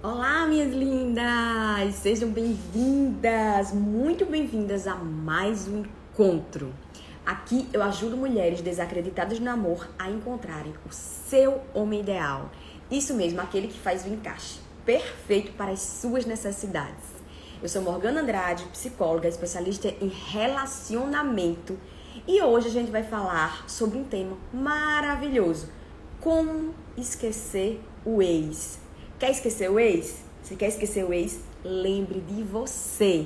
Olá, minhas lindas! Sejam bem-vindas, muito bem-vindas a mais um encontro. Aqui eu ajudo mulheres desacreditadas no amor a encontrarem o seu homem ideal. Isso mesmo, aquele que faz o encaixe perfeito para as suas necessidades. Eu sou Morgana Andrade, psicóloga, especialista em relacionamento. E hoje a gente vai falar sobre um tema maravilhoso: como esquecer o ex. Quer esquecer o ex? Se quer esquecer o ex, lembre de você.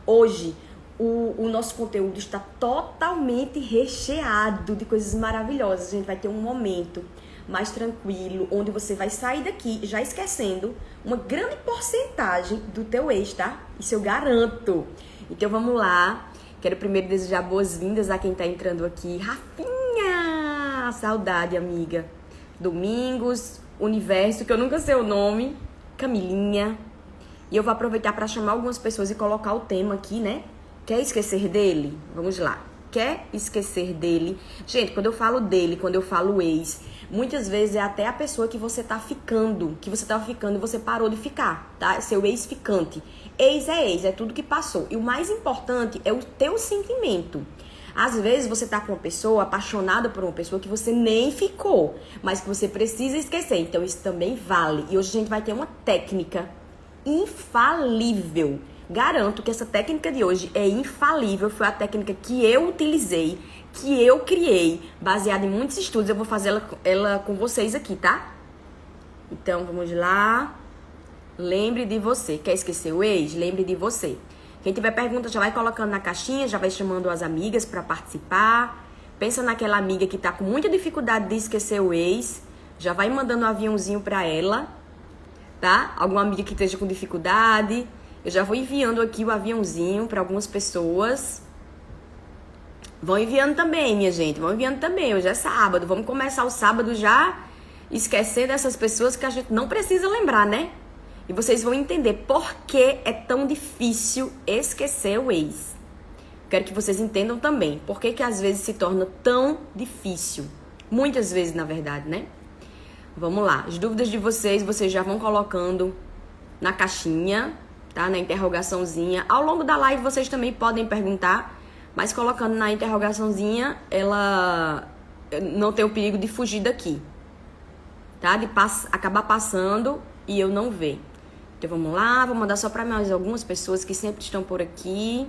Hoje, o nosso conteúdo está totalmente recheado de coisas maravilhosas. A gente vai ter um momento mais tranquilo, onde você vai sair daqui já esquecendo uma grande porcentagem do teu ex, tá? Isso eu garanto. Então vamos lá. Quero primeiro desejar boas-vindas a quem tá entrando aqui. Rafinha! Saudade, amiga. Domingos, Universo, que eu nunca sei o nome, Camilinha. E eu vou aproveitar para chamar algumas pessoas e colocar o tema aqui, né? Quer esquecer dele? Vamos lá. Quer esquecer dele? Gente, quando eu falo dele, quando eu falo ex, muitas vezes é até a pessoa que você tá ficando, que você tava ficando e você parou de ficar, tá? Seu ex-ficante. Ex, é tudo que passou. E o mais importante é o teu sentimento. Às vezes você tá com uma pessoa, apaixonada por uma pessoa que você nem ficou, mas que você precisa esquecer. Então isso também vale. E hoje a gente vai ter uma técnica infalível. Garanto que essa técnica de hoje é infalível. Foi a técnica que eu utilizei, que eu criei, baseada em muitos estudos. Eu vou fazer ela com vocês aqui, tá? Então vamos lá. Lembre de você. Quer esquecer o ex? Lembre de você. Quem tiver pergunta já vai colocando na caixinha, já vai chamando as amigas para participar. Pensa naquela amiga que tá com muita dificuldade de esquecer o ex, já vai mandando um aviãozinho para ela, tá? Alguma amiga que esteja com dificuldade, eu já vou enviando aqui o aviãozinho para algumas pessoas. Vão enviando também, minha gente, vão enviando também. Hoje é sábado, vamos começar o sábado já esquecendo essas pessoas que a gente não precisa lembrar, né? E vocês vão entender por que é tão difícil esquecer o ex. Quero que vocês entendam também por que às vezes se torna tão difícil. Muitas vezes, na verdade, né? Vamos lá. As dúvidas de vocês já vão colocando na caixinha, tá? Na interrogaçãozinha. Ao longo da live, vocês também podem perguntar, mas colocando na interrogaçãozinha, ela não tem o perigo de fugir daqui, tá? De acabar passando e eu não ver. Então vamos lá, vou mandar só para mais algumas pessoas que sempre estão por aqui.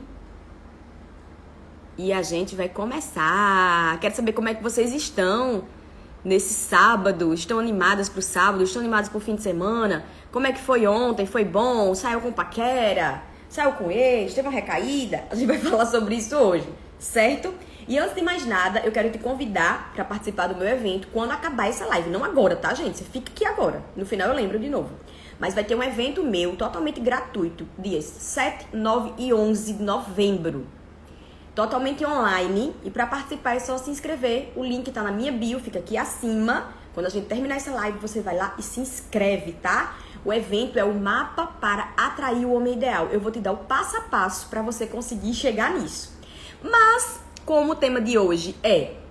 E a gente vai começar. Quero saber como é que vocês estão nesse sábado. Estão animadas pro sábado? Estão animadas pro fim de semana? Como é que foi ontem? Foi bom? Saiu com paquera? Saiu com ex? Teve uma recaída? A gente vai falar sobre isso hoje, certo? E antes de mais nada, eu quero te convidar para participar do meu evento quando acabar essa live. Não agora, tá, gente? Você fica aqui agora. No final eu lembro de novo. Mas vai ter um evento meu, totalmente gratuito, dias 7, 9 e 11 de novembro. Totalmente online. E para participar é só se inscrever. O link tá na minha bio, fica aqui acima. Quando a gente terminar essa live, você vai lá e se inscreve, tá? O evento é o mapa para atrair o homem ideal. Eu vou te dar o passo a passo para você conseguir chegar nisso. Mas, como o tema de hoje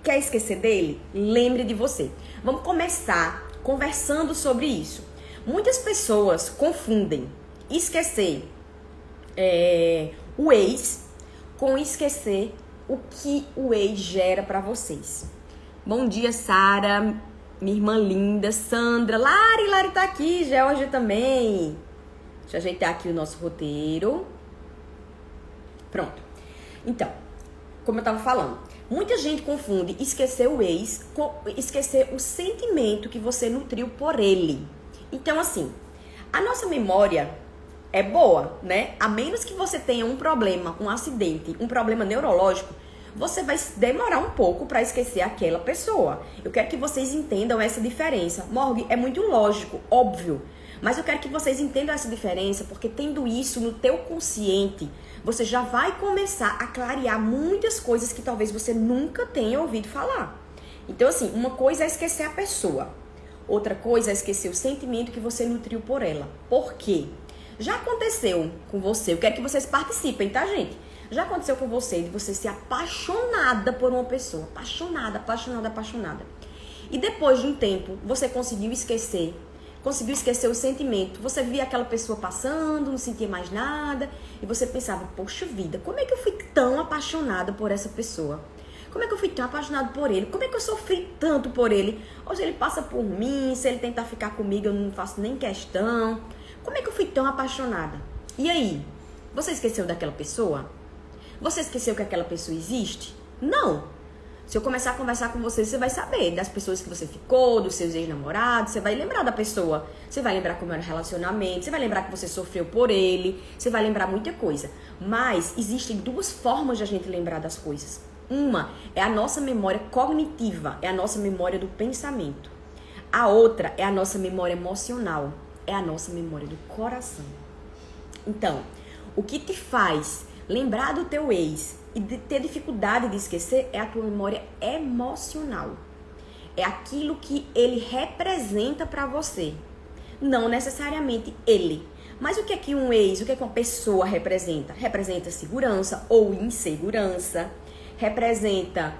quer esquecer dele? Lembre de você. Vamos começar conversando sobre isso. Muitas pessoas confundem esquecer o ex com esquecer o que o ex gera para vocês. Bom dia, Sara, minha irmã linda, Sandra, Lari tá aqui, Georgia também. Deixa eu ajeitar aqui o nosso roteiro. Pronto. Então, como eu tava falando, muita gente confunde esquecer o ex com esquecer o sentimento que você nutriu por ele. Então, assim, a nossa memória é boa, né? A menos que você tenha um problema, um acidente, um problema neurológico, você vai demorar um pouco para esquecer aquela pessoa. Eu quero que vocês entendam essa diferença. Morgan, é muito lógico, óbvio. Mas eu quero que vocês entendam essa diferença, porque tendo isso no teu consciente, você já vai começar a clarear muitas coisas que talvez você nunca tenha ouvido falar. Então, assim, uma coisa é esquecer a pessoa. Outra coisa é esquecer o sentimento que você nutriu por ela. Por quê? Já aconteceu com você, eu quero que vocês participem, tá, gente? Já aconteceu com você de você ser apaixonada por uma pessoa. Apaixonada. E depois de um tempo, você conseguiu esquecer. conseguiu esquecer o sentimento. Você via aquela pessoa passando, não sentia mais nada, e você pensava, poxa vida, como é que eu fui tão apaixonada por essa pessoa? Como é que eu fui tão apaixonada por ele? Como é que eu sofri tanto por ele? Hoje ele passa por mim, se ele tentar ficar comigo, eu não faço nem questão. Como é que eu fui tão apaixonada? E aí? Você esqueceu daquela pessoa? Você esqueceu que aquela pessoa existe? Não. Se eu começar a conversar com você, você vai saber das pessoas que você ficou, dos seus ex-namorados, você vai lembrar da pessoa. Você vai lembrar como era o relacionamento, você vai lembrar que você sofreu por ele, você vai lembrar muita coisa. Mas existem duas formas de a gente lembrar das coisas. Uma é a nossa memória cognitiva, é a nossa memória do pensamento. A outra é a nossa memória emocional, é a nossa memória do coração. Então, o que te faz lembrar do teu ex e de ter dificuldade de esquecer é a tua memória emocional. É aquilo que ele representa para você. Não necessariamente ele. Mas o que é que um ex, o que é que uma pessoa representa? Representa segurança ou insegurança. Representa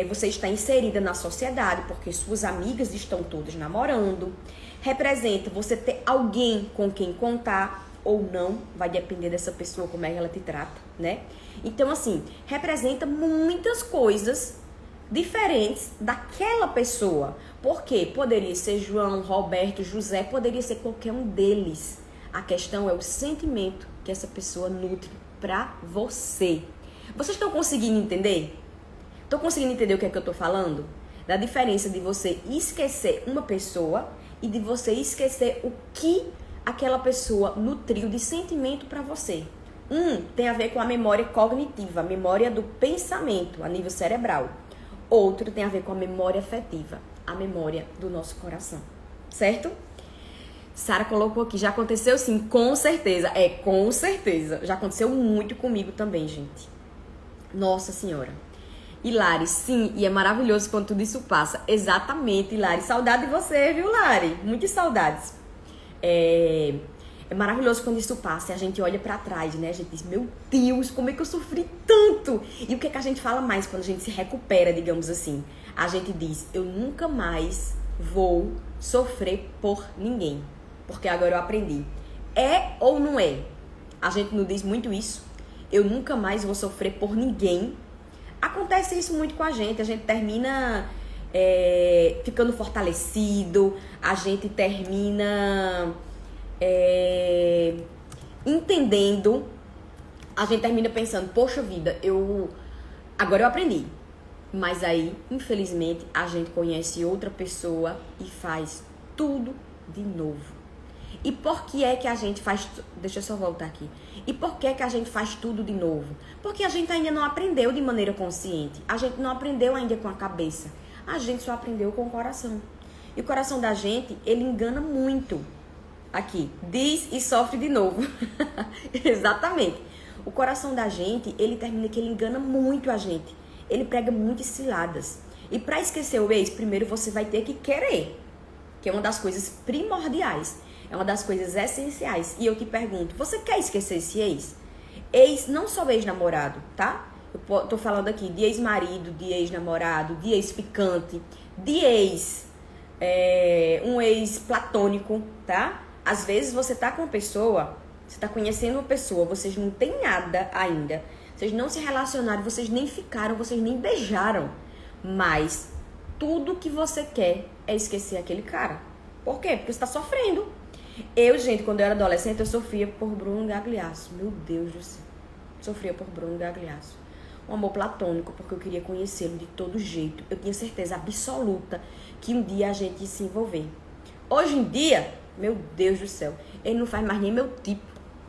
você estar inserida na sociedade porque suas amigas estão todas namorando. Representa você ter alguém com quem contar ou não, vai depender dessa pessoa, como é que ela te trata, né? Então, assim, representa muitas coisas diferentes daquela pessoa. Porque poderia ser João, Roberto, José, poderia ser qualquer um deles. A questão é o sentimento que essa pessoa nutre pra você. Vocês estão conseguindo entender? Estão conseguindo entender o que é que eu tô falando? Da diferença de você esquecer uma pessoa e de você esquecer o que aquela pessoa nutriu de sentimento para você. Tem a ver com a memória cognitiva, a memória do pensamento a nível cerebral. Outro tem a ver com a memória afetiva, a memória do nosso coração. Certo? Sara colocou aqui, já aconteceu sim, com certeza. Com certeza. Já aconteceu muito comigo também, gente. Nossa Senhora. Lari, sim, e é maravilhoso quando tudo isso passa. Exatamente, Lari. Saudade de você, viu, Lari? Muitas saudades. É maravilhoso quando isso passa e a gente olha pra trás, né? A gente diz, meu Deus, como é que eu sofri tanto? E o que é que a gente fala mais quando a gente se recupera, digamos assim? A gente diz, eu nunca mais vou sofrer por ninguém, porque agora eu aprendi. É ou não é? A gente não diz muito isso. Eu nunca mais vou sofrer por ninguém. Acontece isso muito com a gente termina ficando fortalecido, a gente termina entendendo, a gente termina pensando, poxa vida, agora eu aprendi. Mas aí, infelizmente, a gente conhece outra pessoa e faz tudo de novo. E por que é que a gente faz... Deixa eu só voltar aqui. E por que é que a gente faz tudo de novo? Porque a gente ainda não aprendeu de maneira consciente. A gente não aprendeu ainda com a cabeça. A gente só aprendeu com o coração. E o coração da gente, ele engana muito. Aqui, diz e sofre de novo. Exatamente. O coração da gente, ele termina que ele engana muito a gente. Ele prega muitas ciladas. E para esquecer o ex, primeiro você vai ter que querer. Que é uma das coisas primordiais. É uma das coisas essenciais. E eu te pergunto, você quer esquecer esse ex? Ex, não só ex-namorado, tá? Eu tô falando aqui de ex-marido, de ex-namorado, de ex-ficante, de ex, um ex-platônico, tá? Às vezes você tá com uma pessoa, você tá conhecendo uma pessoa, vocês não têm nada ainda, vocês não se relacionaram, vocês nem ficaram, vocês nem beijaram. Mas tudo que você quer é esquecer aquele cara. Por quê? Porque você tá sofrendo. Gente, quando eu era adolescente, eu sofria por Bruno Gagliasso. Meu Deus do céu. Sofria por Bruno Gagliasso. Um amor platônico, porque eu queria conhecê-lo de todo jeito. Eu tinha certeza absoluta que um dia a gente ia se envolver. Hoje em dia, meu Deus do céu, ele não faz mais nem meu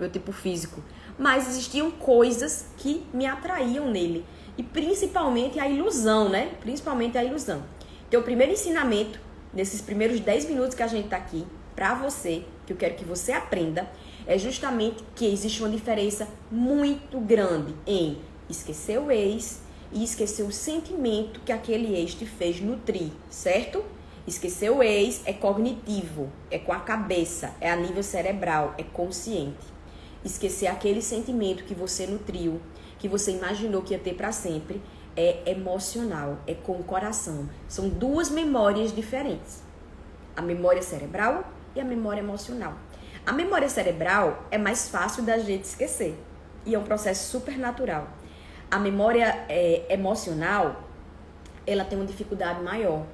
tipo físico. Mas existiam coisas que me atraíam nele. E principalmente a ilusão, né? Principalmente a ilusão. Então, o primeiro ensinamento, nesses primeiros 10 minutos que a gente tá aqui, pra você, que eu quero que você aprenda, é justamente que existe uma diferença muito grande em esquecer o ex e esquecer o sentimento que aquele ex te fez nutrir, certo? Esquecer o ex é cognitivo, é com a cabeça, é a nível cerebral, é consciente. Esquecer aquele sentimento que você nutriu, que você imaginou que ia ter pra sempre, é emocional, é com o coração. São duas memórias diferentes. A memória cerebral e a memória emocional. A memória cerebral é mais fácil da gente esquecer e é um processo super natural. A memória emocional, ela tem uma dificuldade maior,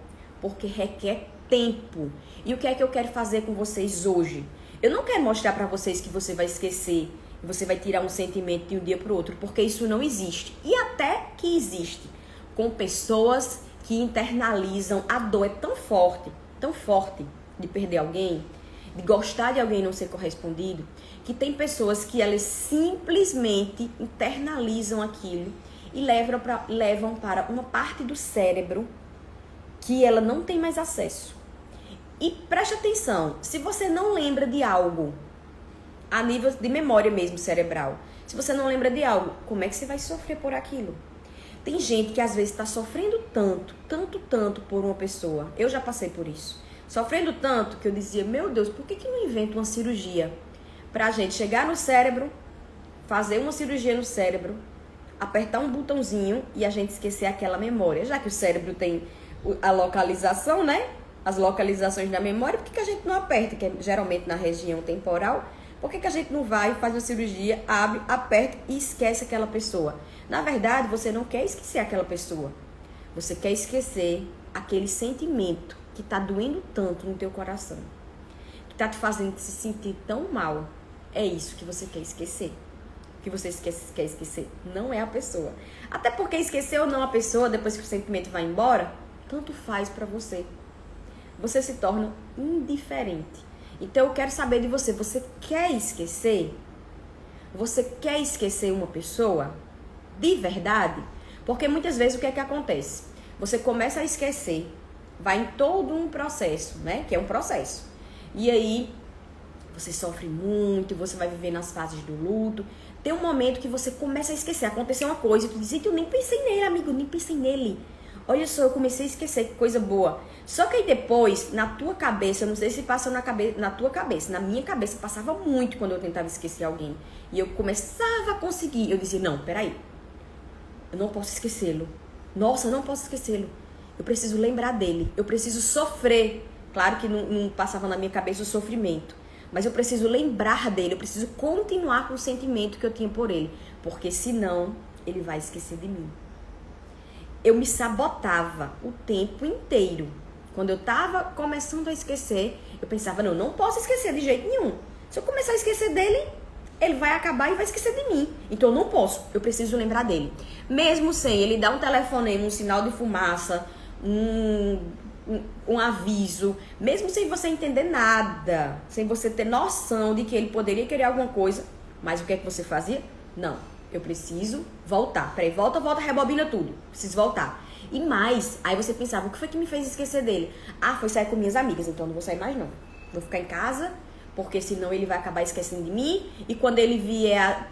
porque requer tempo. E o que é que eu quero fazer com vocês hoje? Eu não quero mostrar para vocês que você vai esquecer, que você vai tirar um sentimento de um dia para o outro, porque isso não existe. E até que existe, com pessoas que internalizam a dor. É tão forte de perder alguém, de gostar de alguém não ser correspondido, que tem pessoas que elas simplesmente internalizam aquilo e levam para uma parte do cérebro que ela não tem mais acesso. E preste atenção, se você não lembra de algo, a nível de memória mesmo cerebral, se você não lembra de algo, como é que você vai sofrer por aquilo? Tem gente que às vezes está sofrendo tanto por uma pessoa. Eu já passei por isso. Sofrendo tanto que eu dizia, meu Deus, por que não invento uma cirurgia pra gente chegar no cérebro, fazer uma cirurgia no cérebro, apertar um botãozinho e a gente esquecer aquela memória? Já que o cérebro tem a localização, né? As localizações da memória, por que a gente não aperta, que é geralmente na região temporal? Por que a gente não vai, faz uma cirurgia, abre, aperta e esquece aquela pessoa? Na verdade, você não quer esquecer aquela pessoa. Você quer esquecer aquele sentimento que tá doendo tanto no teu coração, que tá te fazendo se sentir tão mal. É isso que você quer esquecer. O que você quer esquecer não é a pessoa. Até porque esquecer ou não a pessoa, depois que o sentimento vai embora, tanto faz pra você. Você se torna indiferente. Então eu quero saber de você. Você quer esquecer? Você quer esquecer uma pessoa? De verdade? Porque muitas vezes o que é que acontece? Você começa a esquecer, vai em todo um processo, né? Que é um processo. E aí você sofre muito, você vai viver nas fases do luto. Tem um momento que você começa a esquecer. Aconteceu uma coisa e tu diz que eu nem pensei nele, amigo, eu nem pensei nele. Olha só, eu comecei a esquecer, que coisa boa. Só que aí depois, na tua cabeça, eu não sei se passa na tua cabeça, na minha cabeça passava muito quando eu tentava esquecer alguém. E eu começava a conseguir. Eu dizia, não, peraí, eu não posso esquecê-lo. Nossa, eu não posso esquecê-lo. Eu preciso lembrar dele, eu preciso sofrer. Claro que não passava na minha cabeça o sofrimento, mas eu preciso lembrar dele, eu preciso continuar com o sentimento que eu tinha por ele, porque senão ele vai esquecer de mim. Eu me sabotava o tempo inteiro. Quando eu tava começando a esquecer, eu pensava, não posso esquecer de jeito nenhum. Se eu começar a esquecer dele, ele vai acabar e vai esquecer de mim. Então eu não posso, eu preciso lembrar dele. Mesmo sem ele dar um telefonema, um sinal de fumaça, um aviso, mesmo sem você entender nada, sem você ter noção de que ele poderia querer alguma coisa, mas o que é que você fazia? Não, eu preciso voltar. Peraí, volta, rebobina tudo. Preciso voltar. E mais, aí você pensava, o que foi que me fez esquecer dele? Ah, foi sair com minhas amigas, então não vou sair mais não. Vou ficar em casa, porque senão ele vai acabar esquecendo de mim. E quando ele vier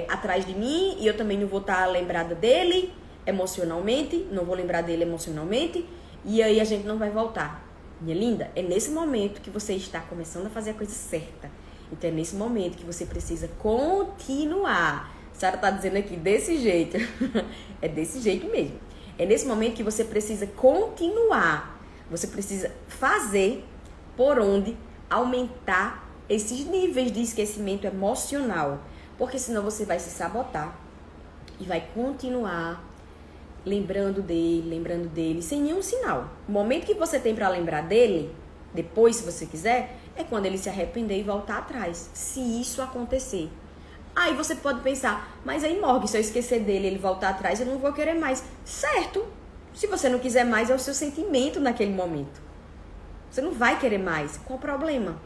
atrás de mim, e eu também não vou estar lembrada dele emocionalmente, não vou lembrar dele emocionalmente, e aí a gente não vai voltar. Minha linda, é nesse momento que você está começando a fazer a coisa certa. Então é nesse momento que você precisa continuar. A Sara tá dizendo aqui, desse jeito. É desse jeito mesmo. É nesse momento que você precisa continuar. Você precisa fazer por onde aumentar esses níveis de esquecimento emocional. Porque senão você vai se sabotar e vai continuar lembrando dele, sem nenhum sinal. O momento que você tem para lembrar dele, depois, se você quiser, é quando ele se arrepender e voltar atrás. Se isso acontecer. Aí você pode pensar, mas aí morre, se eu esquecer dele, ele voltar atrás, eu não vou querer mais. Certo. Se você não quiser mais, é o seu sentimento naquele momento. Você não vai querer mais. Qual o problema?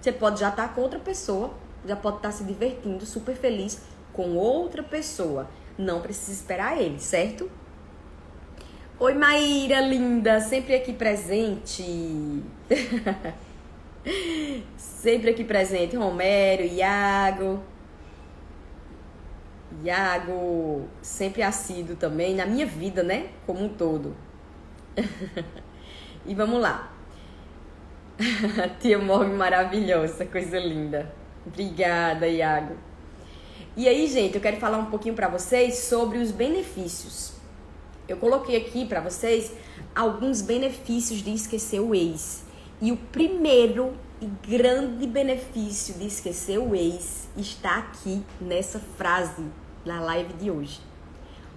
Você pode já estar com outra pessoa, já pode estar se divertindo, super feliz com outra pessoa. Não precisa esperar ele, certo? Oi, Maíra, linda, sempre aqui presente. Sempre aqui presente. Romero, Iago, sempre assíduo também, na minha vida, né? Como um todo. E vamos lá. Tia Morgan maravilhosa, coisa linda. Obrigada, Iago. E aí, gente, eu quero falar um pouquinho pra vocês sobre os benefícios. Eu coloquei aqui pra vocês alguns benefícios de esquecer o ex. E o primeiro e grande benefício de esquecer o ex está aqui nessa frase na live de hoje.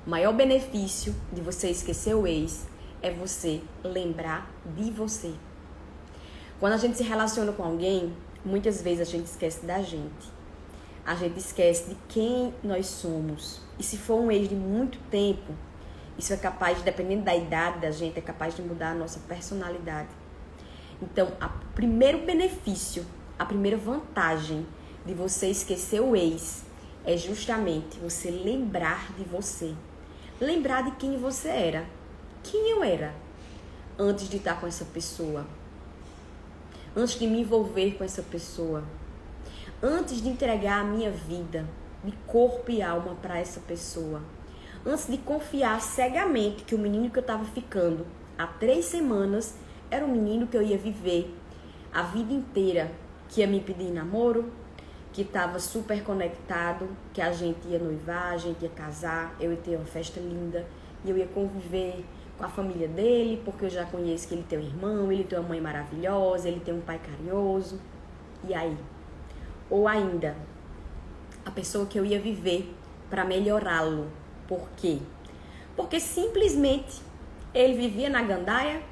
O maior benefício de você esquecer o ex é você lembrar de você. Quando a gente se relaciona com alguém, muitas vezes a gente esquece da gente. A gente esquece de quem nós somos. E se for um ex de muito tempo, isso é capaz, dependendo da idade da gente, é capaz de mudar a nossa personalidade. Então, o primeiro benefício, a primeira vantagem de você esquecer o ex é justamente você lembrar de você. Lembrar de quem você era. Quem eu era antes de estar com essa pessoa. Antes de me envolver com essa pessoa. Antes de entregar a minha vida de corpo e alma para essa pessoa. Antes de confiar cegamente que o menino que eu estava ficando há 3 semanas era um menino que eu ia viver a vida inteira, que ia me pedir namoro, que estava super conectado, que a gente ia noivar, a gente ia casar, eu ia ter uma festa linda, e eu ia conviver com a família dele, porque eu já conheço que ele tem um irmão, ele tem uma mãe maravilhosa, ele tem um pai carinhoso. E aí? Ou ainda, a pessoa que eu ia viver para melhorá-lo. Por quê? Porque simplesmente ele vivia na gandaia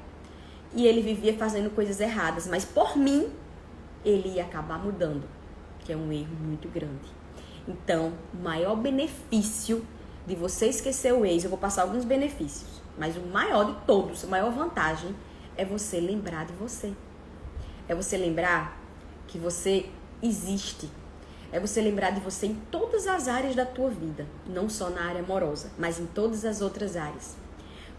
e ele vivia fazendo coisas erradas, mas por mim ele ia acabar mudando, que é um erro muito grande. Então, o maior benefício de você esquecer o ex, eu vou passar alguns benefícios, mas o maior de todos, a maior vantagem é você lembrar de você. É você lembrar que você existe. É você lembrar de você em todas as áreas da tua vida, não só na área amorosa, mas em todas as outras áreas.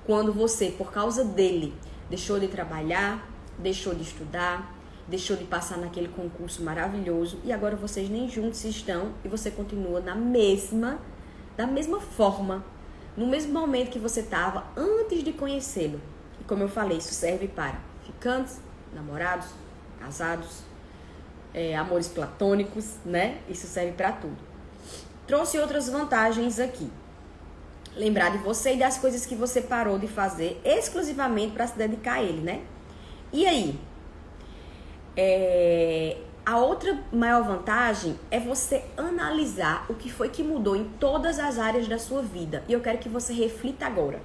Quando você, por causa dele, deixou de trabalhar, deixou de estudar, deixou de passar naquele concurso maravilhoso e agora vocês nem juntos estão e você continua da mesma forma, no mesmo momento que você estava antes de conhecê-lo. E como eu falei, isso serve para ficantes, namorados, casados, amores platônicos, né? Isso serve para tudo. Trouxe outras vantagens aqui. Lembrar de você e das coisas que você parou de fazer exclusivamente para se dedicar a ele, né? E aí? A outra maior vantagem é você analisar o que foi que mudou em todas as áreas da sua vida. E eu quero que você reflita agora.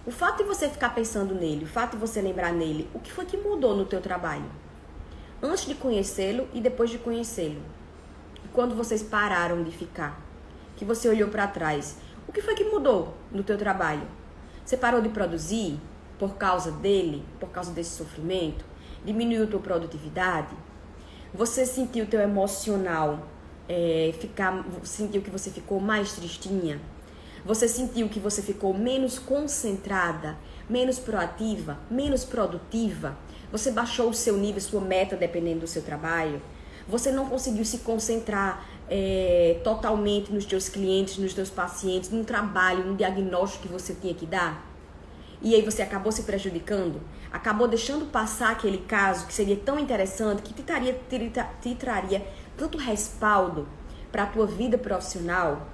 O fato de você ficar pensando nele, o fato de você lembrar nele, o que foi que mudou no teu trabalho? Antes de conhecê-lo e depois de conhecê-lo. Quando vocês pararam de ficar, que você olhou para trás, o que foi que mudou no teu trabalho? Você parou de produzir por causa dele, por causa desse sofrimento? Diminuiu tua produtividade? Você sentiu teu emocional, sentiu que você ficou mais tristinha? Você sentiu que você ficou menos concentrada, menos proativa, menos produtiva? Você baixou o seu nível, sua meta, dependendo do seu trabalho? Você não conseguiu se concentrar totalmente nos teus clientes, nos teus pacientes, no trabalho, no diagnóstico que você tinha que dar? E aí você acabou se prejudicando? Acabou deixando passar aquele caso que seria tão interessante, que te traria tanto respaldo para a tua vida profissional?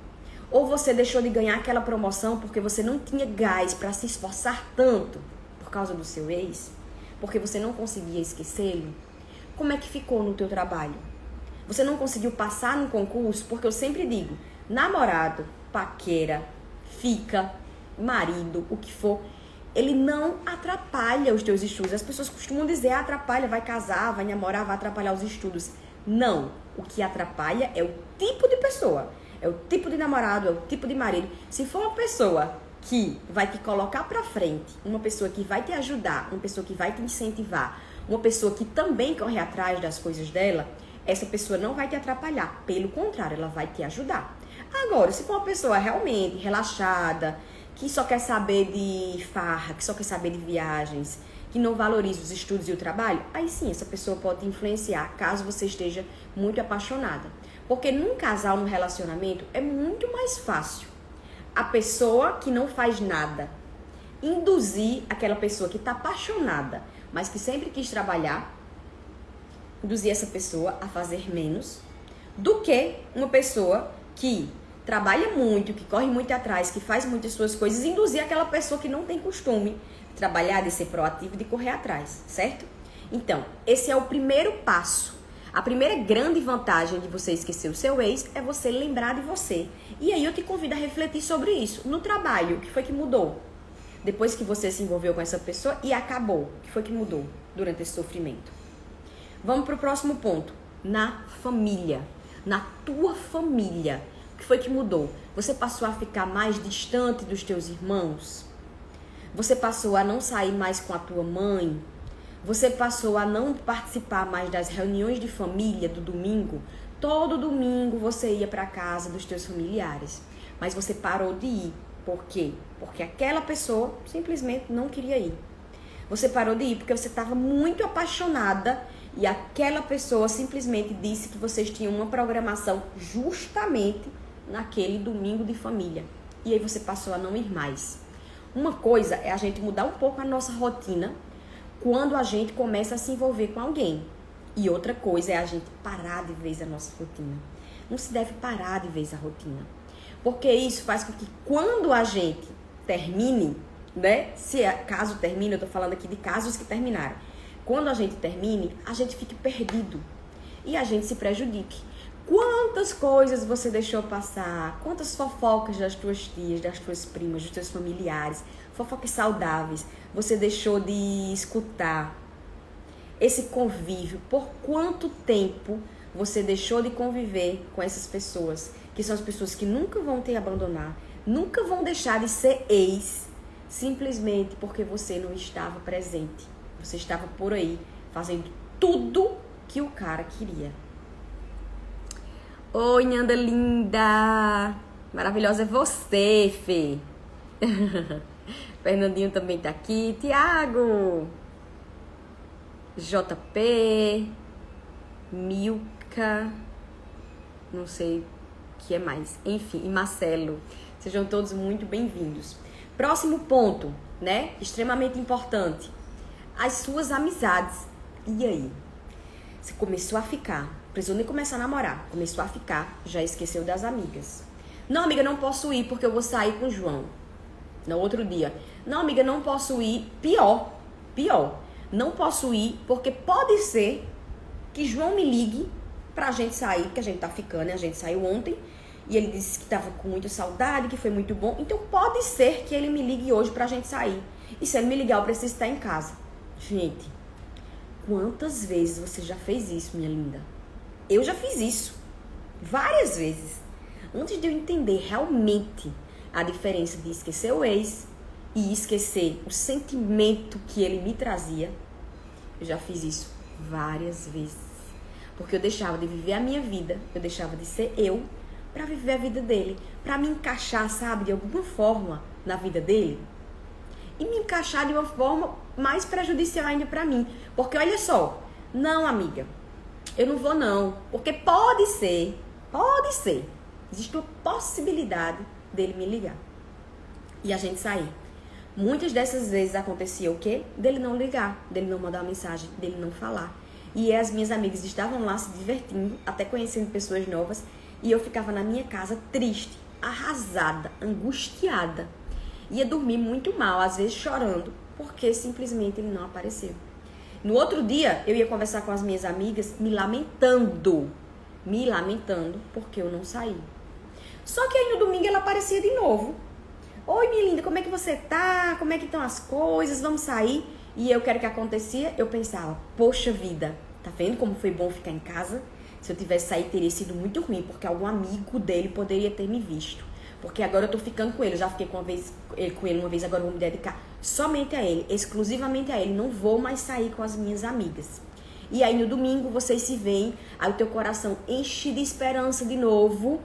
Ou você deixou de ganhar aquela promoção porque você não tinha gás para se esforçar tanto por causa do seu ex? Porque você não conseguia esquecê-lo? Como é que ficou no teu trabalho? Você não conseguiu passar no concurso? Porque eu sempre digo, namorado, paquera, fica, marido, o que for, ele não atrapalha os teus estudos. As pessoas costumam dizer, atrapalha, vai casar, vai namorar, vai atrapalhar os estudos. Não, o que atrapalha é o tipo de pessoa, é o tipo de namorado, é o tipo de marido. Se for uma pessoa que vai te colocar pra frente, uma pessoa que vai te ajudar, uma pessoa que vai te incentivar, uma pessoa que também corre atrás das coisas dela, essa pessoa não vai te atrapalhar. Pelo contrário, ela vai te ajudar. Agora, se for uma pessoa realmente relaxada, que só quer saber de farra, que só quer saber de viagens, que não valoriza os estudos e o trabalho, aí sim, essa pessoa pode te influenciar, caso você esteja muito apaixonada. Porque num casal, num relacionamento, é muito mais fácil a pessoa que não faz nada induzir aquela pessoa que está apaixonada, mas que sempre quis trabalhar, induzir essa pessoa a fazer menos, do que uma pessoa que trabalha muito, que corre muito atrás, que faz muitas suas coisas, induzir aquela pessoa que não tem costume de trabalhar, de ser proativo, de correr atrás, certo? Então, esse é o primeiro passo. A primeira grande vantagem de você esquecer o seu ex é você lembrar de você. E aí eu te convido a refletir sobre isso. No trabalho, o que foi que mudou? Depois que você se envolveu com essa pessoa e acabou, o que foi que mudou durante esse sofrimento? Vamos para o próximo ponto. Na família. Na tua família. O que foi que mudou? Você passou a ficar mais distante dos teus irmãos? Você passou a não sair mais com a tua mãe? Você passou a não participar mais das reuniões de família do domingo? Todo domingo você ia para a casa dos teus familiares. Mas você parou de ir. Por quê? Porque aquela pessoa simplesmente não queria ir. Você parou de ir porque você estava muito apaixonada e aquela pessoa simplesmente disse que vocês tinham uma programação justamente naquele domingo de família. E aí você passou a não ir mais. Uma coisa é a gente mudar um pouco a nossa rotina quando a gente começa a se envolver com alguém. E outra coisa é a gente parar de vez a nossa rotina. Não se deve parar de vez a rotina. Porque isso faz com que quando a gente termine, né? Caso termine, eu tô falando aqui de casos que terminaram. Quando a gente termine, a gente fique perdido. E a gente se prejudique. Quantas coisas você deixou passar? Quantas fofocas das tuas tias, das tuas primas, dos teus familiares, fofocas saudáveis, você deixou de escutar? Esse convívio, por quanto tempo você deixou de conviver com essas pessoas? Que são as pessoas que nunca vão te abandonar, nunca vão deixar de ser ex, simplesmente porque você não estava presente. Você estava por aí, fazendo tudo que o cara queria. Oi, Nanda linda! Maravilhosa é você, Fê! Fernandinho também tá aqui. Tiago! JP, Milka, não sei o que é mais. Enfim, e Marcelo. Sejam todos muito bem-vindos. Próximo ponto, né? Extremamente importante. As suas amizades. E aí? Você começou a ficar, precisou nem começar a namorar, começou a ficar, já esqueceu das amigas. Não, amiga, não posso ir porque eu vou sair com o João. No outro dia. Não, amiga, não posso ir. Pior. Não posso ir porque pode ser que João me ligue pra gente sair, porque a gente tá ficando, a gente saiu ontem e ele disse que tava com muita saudade, que foi muito bom. Então pode ser que ele me ligue hoje pra gente sair. E se ele me ligar, eu preciso estar em casa. Gente, quantas vezes você já fez isso, minha linda? Eu já fiz isso. Várias vezes. Antes de eu entender realmente a diferença de esquecer o ex e esquecer o sentimento que ele me trazia, eu já fiz isso várias vezes. Porque eu deixava de viver a minha vida, eu deixava de ser eu pra viver a vida dele, pra me encaixar, sabe, de alguma forma na vida dele. E me encaixar de uma forma mais prejudicial ainda pra mim. Porque olha só, não, amiga, eu não vou não, porque pode ser, existe uma possibilidade dele me ligar e a gente sair. Muitas dessas vezes acontecia o quê? Dele não ligar, dele não mandar uma mensagem, dele não falar. E as minhas amigas estavam lá se divertindo, até conhecendo pessoas novas, e eu ficava na minha casa triste, arrasada, angustiada. Ia dormir muito mal, às vezes chorando, porque simplesmente ele não apareceu. No outro dia, eu ia conversar com as minhas amigas, me lamentando, porque eu não saí. Só que aí no domingo ela aparecia de novo. Oi, minha linda, como é que você tá? Como é que estão as coisas? Vamos sair? E eu quero que acontecia, eu pensava, poxa vida, tá vendo como foi bom ficar em casa? Se eu tivesse saído, teria sido muito ruim, porque algum amigo dele poderia ter me visto. Porque agora eu tô ficando com ele, eu já fiquei com ele uma vez, agora eu vou me dedicar somente a ele, exclusivamente a ele, não vou mais sair com as minhas amigas. E aí no domingo vocês se veem, aí o teu coração enche de esperança de novo,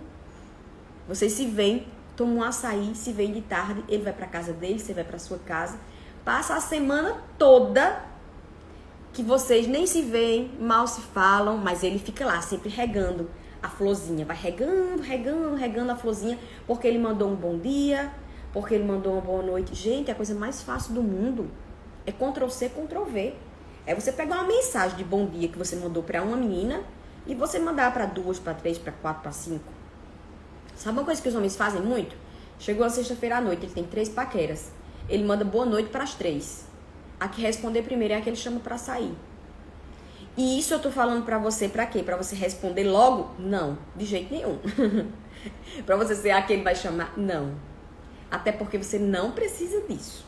vocês se veem, tomam um açaí, se veem de tarde, ele vai pra casa dele, você vai pra sua casa, passa a semana toda que vocês nem se veem, mal se falam, mas ele fica lá sempre regando a florzinha, vai regando a florzinha, porque ele mandou um bom dia, porque ele mandou uma boa noite. Gente, a coisa mais fácil do mundo é Ctrl+C, Ctrl+V. É você pegar uma mensagem de bom dia que você mandou pra uma menina e você mandar pra 2, pra 3, pra 4, pra 5. Sabe uma coisa que os homens fazem muito? Chegou a sexta-feira à noite, ele tem 3 paqueras. Ele manda boa noite pras 3. A que responder primeiro é a que ele chama pra sair. E isso eu tô falando pra você pra quê? Pra você responder logo? Não, de jeito nenhum. Pra você ser aquele que vai chamar? Não. Até porque você não precisa disso.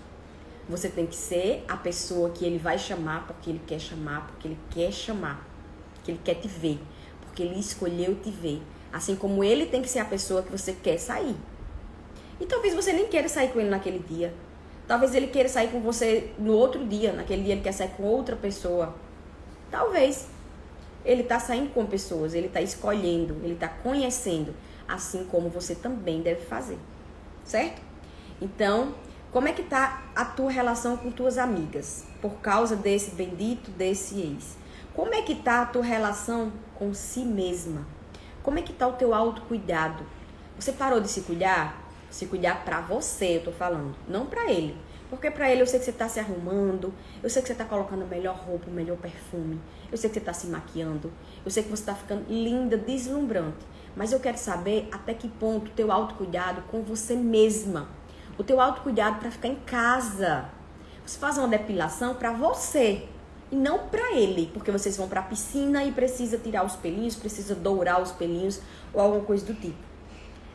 Você tem que ser a pessoa que ele vai chamar porque ele quer chamar, porque ele quer chamar, porque ele quer te ver, porque ele escolheu te ver. Assim como ele tem que ser a pessoa que você quer sair. E talvez você nem queira sair com ele naquele dia. Talvez ele queira sair com você no outro dia. Naquele dia ele quer sair com outra pessoa. Talvez. Ele tá saindo com pessoas, ele tá escolhendo, ele tá conhecendo. Assim como você também deve fazer. Certo? Então, como é que tá a tua relação com tuas amigas? Por causa desse bendito, desse ex. Como é que tá a tua relação com si mesma? Como é que tá o teu autocuidado? Você parou de se cuidar? Se cuidar pra você, eu tô falando. Não pra ele. Porque pra ele eu sei que você tá se arrumando. Eu sei que você tá colocando a melhor roupa, o melhor perfume. Eu sei que você tá se maquiando. Eu sei que você tá ficando linda, deslumbrante. Mas eu quero saber até que ponto o teu autocuidado com você mesma. O teu autocuidado para ficar em casa. Você faz uma depilação para você e não para ele, porque vocês vão para a piscina e precisa tirar os pelinhos, precisa dourar os pelinhos ou alguma coisa do tipo.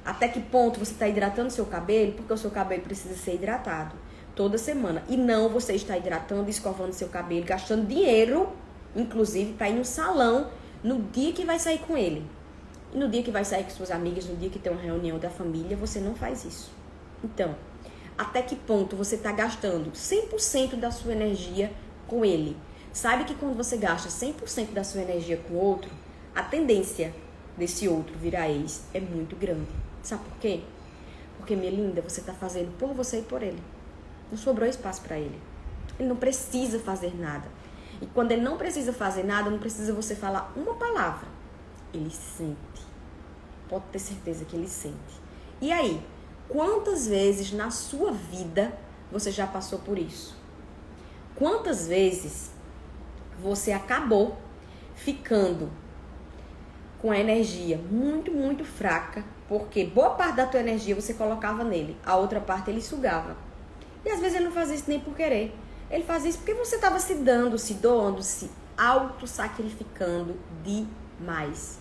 Até que ponto você está hidratando seu cabelo, porque o seu cabelo precisa ser hidratado toda semana. E não você está hidratando, escovando seu cabelo, gastando dinheiro, inclusive para ir no salão no dia que vai sair com ele. E no dia que vai sair com suas amigas, no dia que tem uma reunião da família, você não faz isso. Então, até que ponto você está gastando 100% da sua energia com ele? Sabe que quando você gasta 100% da sua energia com outro, a tendência desse outro virar ex é muito grande. Sabe por quê? Porque, minha linda, você está fazendo por você e por ele. Não sobrou espaço para ele. Ele não precisa fazer nada. E quando ele não precisa fazer nada, não precisa você falar uma palavra. Ele sente. Pode ter certeza que ele sente. E aí? Quantas vezes na sua vida você já passou por isso? Quantas vezes você acabou ficando com a energia muito, muito fraca, porque boa parte da tua energia você colocava nele, a outra parte ele sugava. E às vezes ele não fazia isso nem por querer. Ele fazia isso porque você estava se dando, se doando, se auto-sacrificando demais.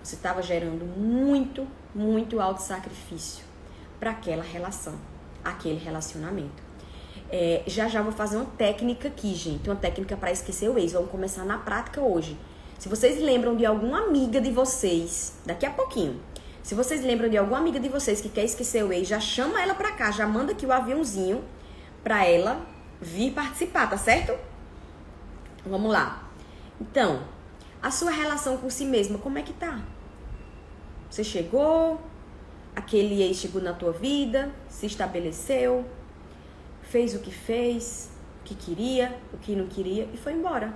Você estava gerando muito, muito auto-sacrifício para aquela relação, aquele relacionamento. Já vou fazer uma técnica aqui, gente. Uma técnica para esquecer o ex. Vamos começar na prática hoje. Se vocês lembram de alguma amiga de vocês, daqui a pouquinho, se vocês lembram de alguma amiga de vocês que quer esquecer o ex, já chama ela pra cá, já manda aqui o aviãozinho pra ela vir participar, tá certo? Vamos lá. Então, a sua relação com si mesma, como é que tá? Você chegou, aquele ex chegou na tua vida, se estabeleceu, fez o que queria, o que não queria e foi embora.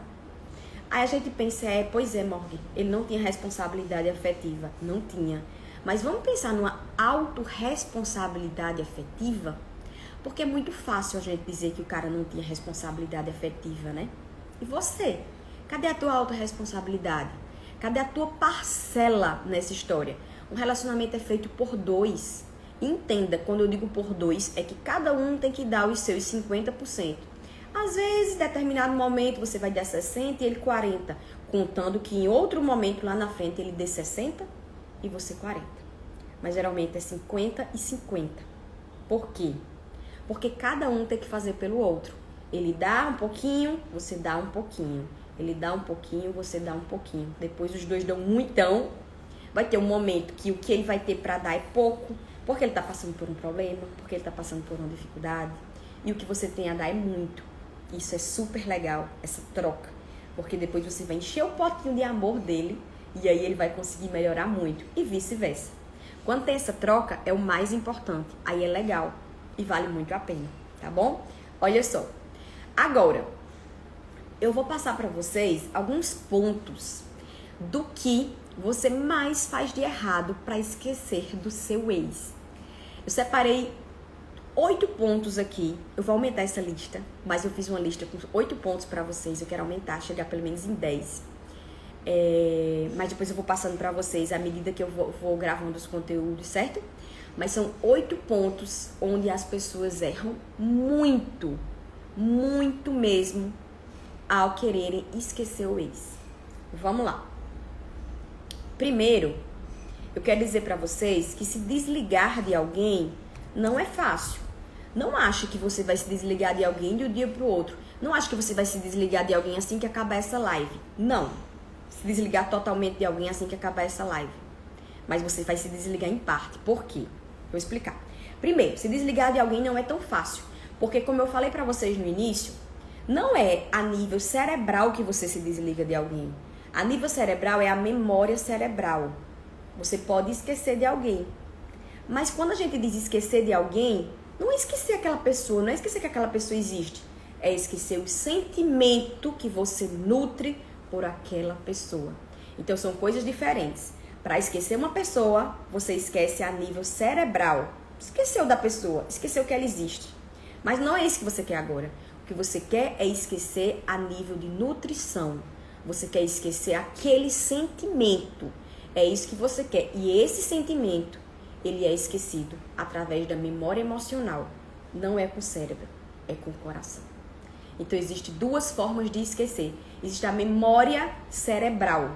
Aí a gente pensa, pois é, Morgan, ele não tinha responsabilidade afetiva. Não tinha. Mas vamos pensar numa autorresponsabilidade afetiva? Porque é muito fácil a gente dizer que o cara não tinha responsabilidade afetiva, né? E você? Cadê a tua autorresponsabilidade? Cadê a tua parcela nessa história? Um relacionamento é feito por dois. Entenda, quando eu digo por dois, é que cada um tem que dar os seus 50%. Às vezes, em determinado momento, você vai dar 60% e ele 40%. Contando que em outro momento, lá na frente, ele dê 60% e você 40%. Mas geralmente é 50% e 50%. Por quê? Porque cada um tem que fazer pelo outro. Ele dá um pouquinho, você dá um pouquinho. Ele dá um pouquinho, você dá um pouquinho. Depois os dois dão muitão. Vai ter um momento que o que ele vai ter pra dar é pouco. Porque ele tá passando por um problema, porque ele tá passando por uma dificuldade. E o que você tem a dar é muito. Isso é super legal, essa troca. Porque depois você vai encher o potinho de amor dele e aí ele vai conseguir melhorar muito. E vice-versa. Quando tem essa troca, é o mais importante. Aí é legal e vale muito a pena, tá bom? Olha só. Agora, eu vou passar pra vocês alguns pontos do que você mais faz de errado pra esquecer do seu ex. Eu separei 8 pontos aqui. Eu vou aumentar essa lista, mas eu fiz uma lista com 8 pontos pra vocês. Eu quero aumentar, chegar pelo menos em 10. Mas depois eu vou passando pra vocês à medida que eu vou gravando os conteúdos, certo? Mas são 8 pontos onde as pessoas erram muito, muito mesmo ao quererem esquecer o ex. Vamos lá. Primeiro, eu quero dizer para vocês que se desligar de alguém não é fácil. Não ache que você vai se desligar de alguém de um dia para o outro. Não ache que você vai se desligar de alguém assim que acabar essa live. Não. Se desligar totalmente de alguém assim que acabar essa live. Mas você vai se desligar em parte. Por quê? Vou explicar. Primeiro, se desligar de alguém não é tão fácil. Porque como eu falei para vocês no início, não é a nível cerebral que você se desliga de alguém. A nível cerebral é a memória cerebral. Você pode esquecer de alguém. Mas quando a gente diz esquecer de alguém, não é esquecer aquela pessoa, não é esquecer que aquela pessoa existe. É esquecer o sentimento que você nutre por aquela pessoa. Então são coisas diferentes. Para esquecer uma pessoa, você esquece a nível cerebral. Esqueceu da pessoa, esqueceu que ela existe. Mas não é isso que você quer agora. O que você quer é esquecer a nível de nutrição. Você quer esquecer aquele sentimento. É isso que você quer. E esse sentimento, ele é esquecido através da memória emocional. Não é com o cérebro, é com o coração. Então, existem duas formas de esquecer. Existe a memória cerebral,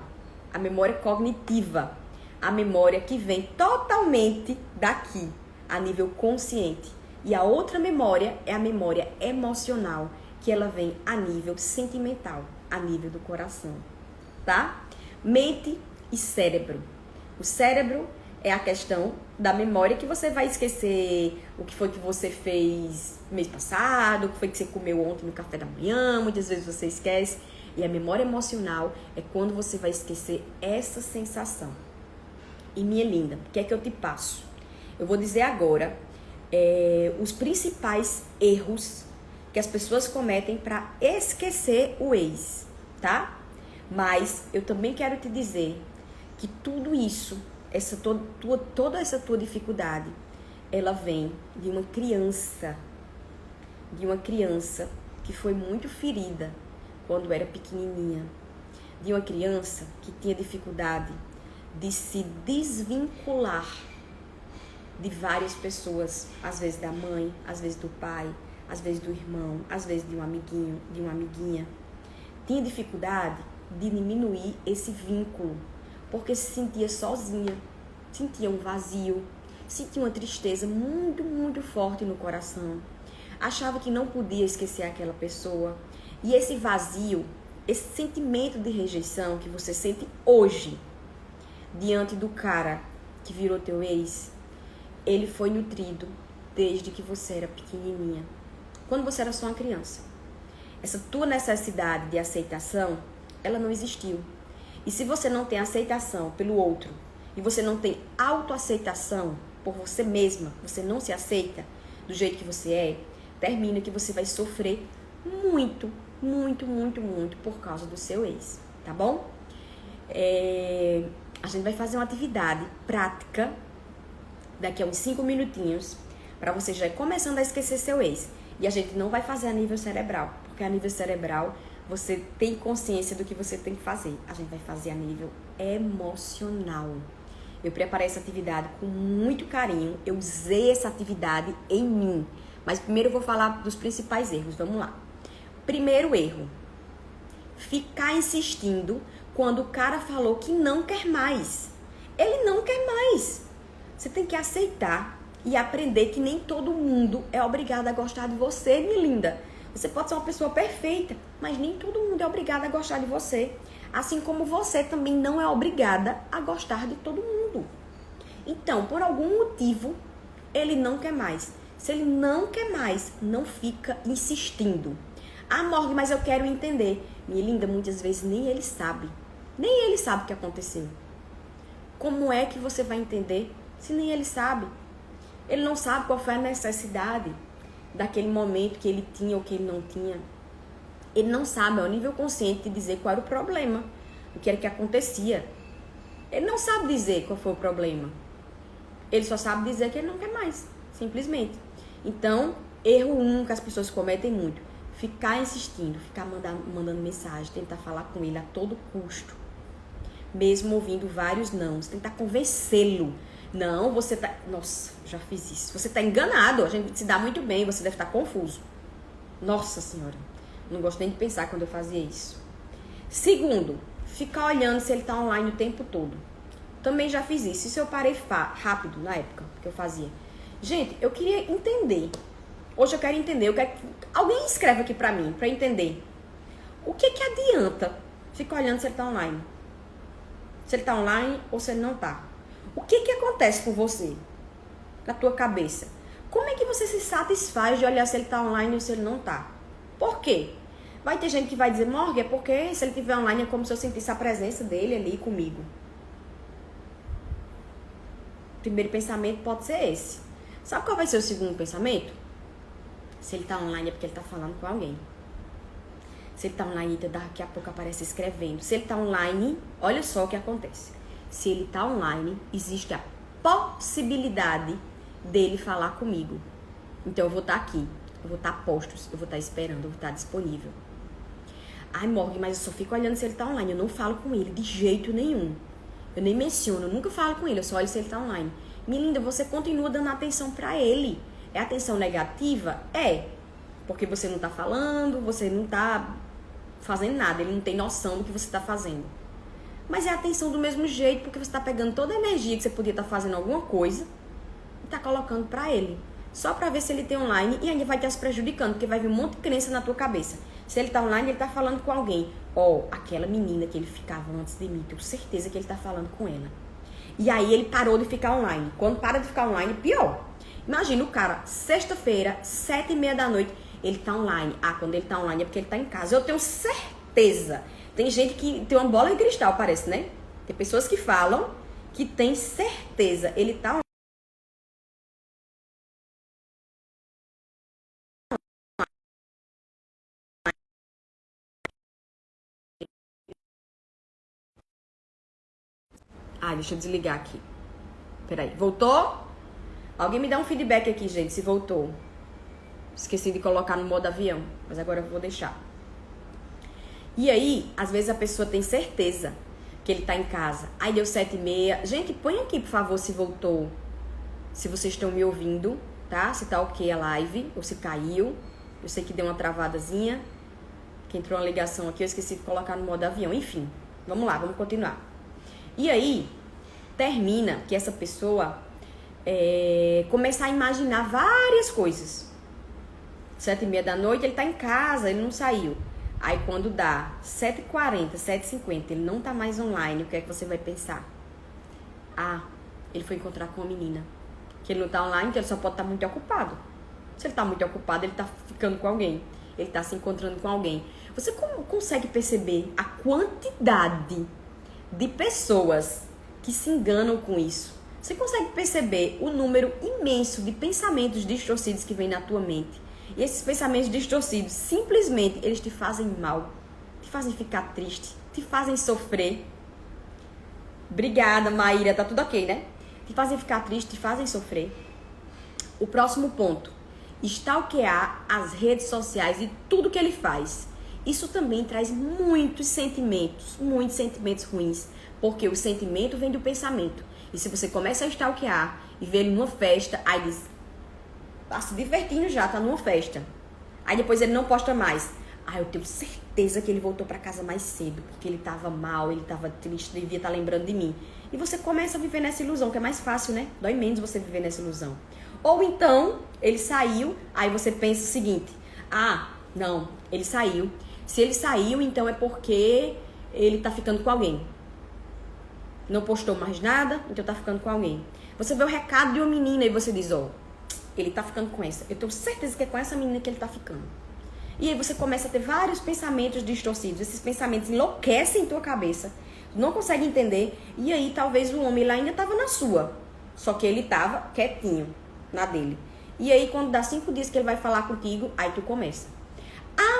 a memória cognitiva, a memória que vem totalmente daqui, a nível consciente. E a outra memória é a memória emocional, que ela vem a nível sentimental, a nível do coração, tá? Mente e cérebro. O cérebro é a questão da memória que você vai esquecer o que foi que você fez mês passado, o que foi que você comeu ontem no café da manhã, muitas vezes você esquece. E a memória emocional é quando você vai esquecer essa sensação. E minha linda, o que é que eu te passo? Eu vou dizer agora os principais erros que as pessoas cometem para esquecer o ex, tá? Mas eu também quero te dizer que tudo isso, toda essa tua dificuldade, ela vem de uma criança que foi muito ferida quando era pequenininha, de uma criança que tinha dificuldade de se desvincular de várias pessoas, às vezes da mãe, às vezes do pai, às vezes do irmão, às vezes de um amiguinho, de uma amiguinha. Tinha dificuldade de diminuir esse vínculo, porque se sentia sozinha, sentia um vazio, sentia uma tristeza muito, muito forte no coração. Achava que não podia esquecer aquela pessoa. E esse vazio, esse sentimento de rejeição que você sente hoje, diante do cara que virou teu ex, ele foi nutrido desde que você era pequenininha, quando você era só uma criança. Essa tua necessidade de aceitação, ela não existiu. E se você não tem aceitação pelo outro, e você não tem autoaceitação por você mesma, você não se aceita do jeito que você é, termina que você vai sofrer muito, muito, muito, muito por causa do seu ex, tá bom? A gente vai fazer uma atividade prática daqui a uns 5 minutinhos para você já ir começando a esquecer seu ex. E a gente não vai fazer a nível cerebral, porque a nível cerebral você tem consciência do que você tem que fazer. A gente vai fazer a nível emocional. Eu preparei essa atividade com muito carinho, eu usei essa atividade em mim. Mas primeiro eu vou falar dos principais erros, vamos lá. Primeiro erro, ficar insistindo quando o cara falou que não quer mais. Ele não quer mais. Você tem que aceitar e aprender que nem todo mundo é obrigado a gostar de você, minha linda. Você pode ser uma pessoa perfeita, mas nem todo mundo é obrigado a gostar de você. Assim como você também não é obrigada a gostar de todo mundo. Então, por algum motivo, ele não quer mais. Se ele não quer mais, não fica insistindo. Ah, Morgan, mas eu quero entender. Minha linda, muitas vezes nem ele sabe. Nem ele sabe o que aconteceu. Como é que você vai entender se nem ele sabe? Ele não sabe qual foi a necessidade daquele momento que ele tinha ou que ele não tinha. Ele não sabe, ao nível consciente, de dizer qual era o problema, o que era que acontecia. Ele não sabe dizer qual foi o problema. Ele só sabe dizer que ele não quer mais, simplesmente. Então, erro 1 que as pessoas cometem muito, ficar insistindo, ficar mandando mensagem, tentar falar com ele a todo custo, mesmo ouvindo vários nãos, tentar convencê-lo. Não, você tá... Nossa, já fiz isso. Você tá enganado, a gente se dá muito bem, você deve estar confuso. Nossa Senhora, não gosto nem de pensar quando eu fazia isso. Segundo, ficar olhando se ele tá online o tempo todo. Também já fiz isso. Isso eu parei rápido na época que eu fazia. Gente, eu queria entender. Hoje eu quero entender. Alguém escreve aqui pra mim, pra entender. O que adianta ficar olhando se ele tá online? Se ele tá online ou se ele não tá? O que acontece com você? Na tua cabeça? Como é que você se satisfaz de olhar se ele tá online ou se ele não tá? Por quê? Vai ter gente que vai dizer, Morgan, é porque se ele estiver online é como se eu sentisse a presença dele ali comigo. O primeiro pensamento pode ser esse. Sabe qual vai ser o segundo pensamento? Se ele tá online é porque ele tá falando com alguém. Se ele tá online, daqui a pouco aparece escrevendo. Se ele tá online, olha só o que acontece. Se ele tá online, existe a possibilidade dele falar comigo. Então eu vou estar aqui, eu vou estar postos, eu vou estar esperando, eu vou estar disponível. Ai, Morgan, mas eu só fico olhando se ele tá online. Eu não falo com ele de jeito nenhum. Eu nem menciono, eu nunca falo com ele, eu só olho se ele tá online. Minha linda, você continua dando atenção pra ele. É atenção negativa? É. Porque você não tá falando, você não tá fazendo nada, ele não tem noção do que você tá fazendo. Mas é atenção do mesmo jeito, porque você tá pegando toda a energia que você podia estar fazendo alguma coisa e tá colocando pra ele. Só pra ver se ele tem online e ainda vai estar se prejudicando, porque vai vir um monte de crença na tua cabeça. Se ele tá online, ele tá falando com alguém. Aquela menina que ele ficava antes de mim, tenho certeza que ele tá falando com ela. E aí ele parou de ficar online. Quando para de ficar online, pior. Imagina o cara, sexta-feira, 7h30 da noite, ele tá online. Quando ele tá online é porque ele tá em casa. Eu tenho certeza. Tem gente que tem uma bola de cristal, parece, né? Tem pessoas que falam que tem certeza. Ele tá online. Deixa eu desligar aqui. Peraí, voltou? Alguém me dá um feedback aqui, gente, se voltou. Esqueci de colocar no modo avião, mas agora eu vou deixar. E aí, às vezes a pessoa tem certeza que ele tá em casa. Aí deu 7h30. Gente, põe aqui, por favor, se voltou. Se vocês estão me ouvindo, tá? Se tá ok a live, ou se caiu. Eu sei que deu uma travadazinha. Que entrou uma ligação aqui, eu esqueci de colocar no modo avião. Enfim, vamos lá, vamos continuar. E aí, termina que essa pessoa começa a imaginar várias coisas. 7h30 da noite, ele tá em casa, ele não saiu. Aí quando dá 7h40, 7h50, ele não tá mais online, o que é que você vai pensar? Ele foi encontrar com uma menina. Que ele não tá online, então ele só pode estar muito ocupado. Se ele tá muito ocupado, ele tá ficando com alguém. Ele tá se encontrando com alguém. Você consegue perceber a quantidade de pessoas que se enganam com isso? Você consegue perceber o número imenso de pensamentos distorcidos que vem na tua mente? E esses pensamentos distorcidos, simplesmente, eles te fazem mal, te fazem ficar triste, te fazem sofrer. Obrigada, Maíra, tá tudo ok, né? Te fazem ficar triste, te fazem sofrer. O próximo ponto, stalkear as redes sociais e tudo que ele faz. Isso também traz muitos sentimentos ruins, porque o sentimento vem do pensamento. E se você começa a stalkear e ver ele numa festa, aí diz, tá se divertindo já, tá numa festa. Aí depois ele não posta mais. Eu tenho certeza que ele voltou pra casa mais cedo, porque ele tava mal, ele tava triste, devia estar lembrando de mim. E você começa a viver nessa ilusão, que é mais fácil, né? Dói menos você viver nessa ilusão. Ou então, ele saiu, aí você pensa o seguinte, não, ele saiu. Se ele saiu, então é porque ele tá ficando com alguém. Não postou mais nada, então tá ficando com alguém. Você vê o recado de uma menina e você diz, ele tá ficando com essa. Eu tenho certeza que é com essa menina que ele tá ficando. E aí você começa a ter vários pensamentos distorcidos. Esses pensamentos enlouquecem tua cabeça. Não consegue entender. E aí talvez o homem lá ainda tava na sua. Só que ele tava quietinho na dele. E aí quando dá 5 dias que ele vai falar contigo, aí tu começa.